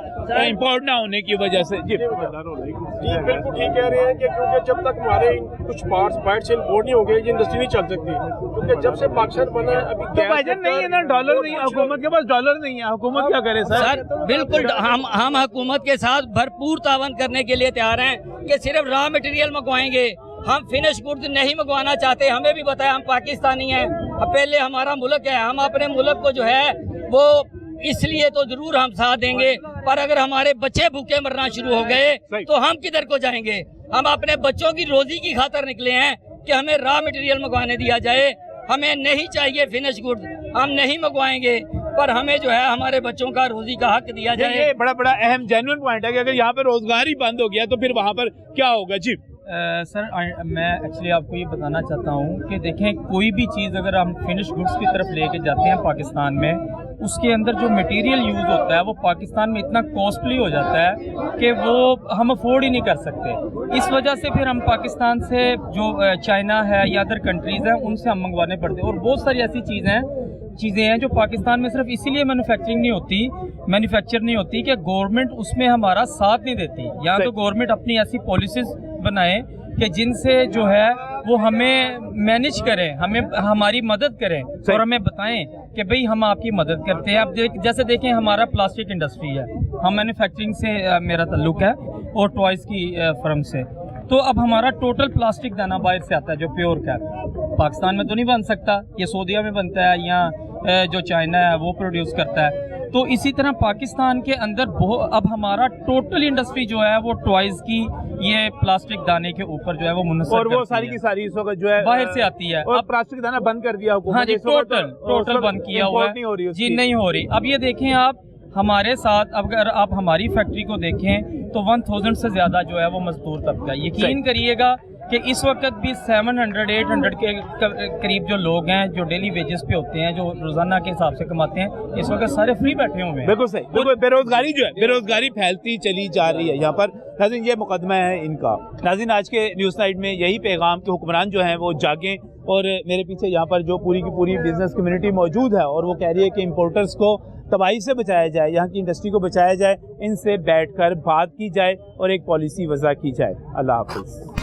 Speaker 1: इम्पोर्ट ना होने की वजह से। जी
Speaker 21: बिल्कुल ठीक कह रहे हैं कि क्योंकि जब तक हमारे कुछ पार्ट्स बाहर से इम्पोर्ट नहीं होंगे ये इंडस्ट्री नहीं चल सकती, क्योंकि जब से पाकिस्तान बना है अभी
Speaker 1: तो भाईजान नहीं है ना, डॉलर नहीं है, हुकूमत के पास डॉलर नहीं है, हुकूमत क्या करे सर?
Speaker 20: बिल्कुल हम हुकूमत के साथ भरपूर तावन करने के लिए तैयार हैं कि सिर्फ रॉ मटेरियल मंगवाएंगे, हम फिनिश गुड्स नहीं मंगवाना चाहते। हमें भी बताया हम पाकिस्तानी हैं, पहले हमारा मुल्क है, हम अपने मुल्क को जो है वो इसलिए तो जरूर हम साथ देंगे, पर अगर हमारे बच्चे भूखे मरना शुरू हो गए तो हम किधर को जाएंगे? हम अपने बच्चों की रोजी की खातर निकले हैं कि हमें रॉ मटेरियल मंगवाने दिया जाए। हमें नहीं चाहिए फिनिश गुड्स, हम नहीं मंगवाएंगे, पर हमें जो है हमारे बच्चों का रोजी का हक दिया जाए।
Speaker 1: ये बड़ा अहम जेन्युइन पॉइंट है कि अगर यहाँ पे रोजगार ही बंद हो गया तो फिर वहाँ पर क्या होगा? जी
Speaker 6: सर मैं एक्चुअली आपको ये बताना चाहता हूँ कि देखें कोई भी चीज़ अगर हम फिनिश गुड्स की तरफ लेके जाते हैं पाकिस्तान में, उसके अंदर जो मटेरियल यूज़ होता है वो पाकिस्तान में इतना कॉस्टली हो जाता है कि वो हम अफोर्ड ही नहीं कर सकते। इस वजह से फिर हम पाकिस्तान से जो चाइना है या अदर कंट्रीज़ हैं उनसे हम मंगवाने पड़ते हैं। और बहुत सारी ऐसी चीज़ें हैं जो पाकिस्तान में सिर्फ इसीलिए मैन्युफैक्चर नहीं होती कि गवर्नमेंट उसमें हमारा साथ नहीं देती। या तो गवर्नमेंट अपनी ऐसी पॉलिसीज़ बनाए कि जिनसे जो है वो हमें मैनेज करें, हमें हमारी मदद करें और हमें बताएं कि भाई हम आपकी मदद करते हैं। अब जैसे देखें हमारा प्लास्टिक इंडस्ट्री है, हम मैन्युफैक्चरिंग से मेरा ताल्लुक है और टॉयज़ की फर्म से। तो अब हमारा टोटल प्लास्टिक दाना बाहर से आता है जो प्योर का पाकिस्तान में तो नहीं बन सकता, ये सऊदीया में बनता है या जो चाइना है वो प्रोड्यूस करता है। तो इसी तरह पाकिस्तान के अंदर अब हमारा टोटल इंडस्ट्री जो है वो टॉयज की ये प्लास्टिक दाने के ऊपर जो है वो मुनसर
Speaker 1: और वो सारी की सारी इस वक्त जो है
Speaker 6: बाहर से आती है।
Speaker 1: और प्लास्टिक दाना बंद कर दिया हुकूमत।
Speaker 6: हाँ जी, टोटल बंद किया हुआ है जी, नहीं हो रही। अब ये देखें आप हमारे साथ, अगर आप हमारी फैक्ट्री को देखें तो 1000 से ज़्यादा जो है वो मजदूर तबका है। यकीन करिएगा कि इस वक्त भी 700-800 के करीब जो लोग हैं जो डेली वेजेस पे होते हैं, जो रोजाना के हिसाब से कमाते हैं, इस वक्त सारे फ्री बैठे हुए हैं।
Speaker 1: बिल्कुल सही, बिल्कुल। बेरोजगारी जो है, बेरोजगारी फैलती चली जा रही है यहाँ पर। नाज़रीन, ये मुकदमा है इनका। नाज़रीन, आज के न्यूज़ नाइट में यही पैगाम के हुक्मरान जो हैं वो जागें। और मेरे पीछे यहाँ पर जो पूरी की पूरी बिजनेस कम्युनिटी मौजूद है और वो कह रही है कि इम्पोर्टर्स को तबाही से बचाया जाए, यहाँ की इंडस्ट्री को बचाया जाए, इनसे बैठकर बात की जाए और एक पॉलिसी वज़ा की जाए। अल्लाह हाफ़िज़।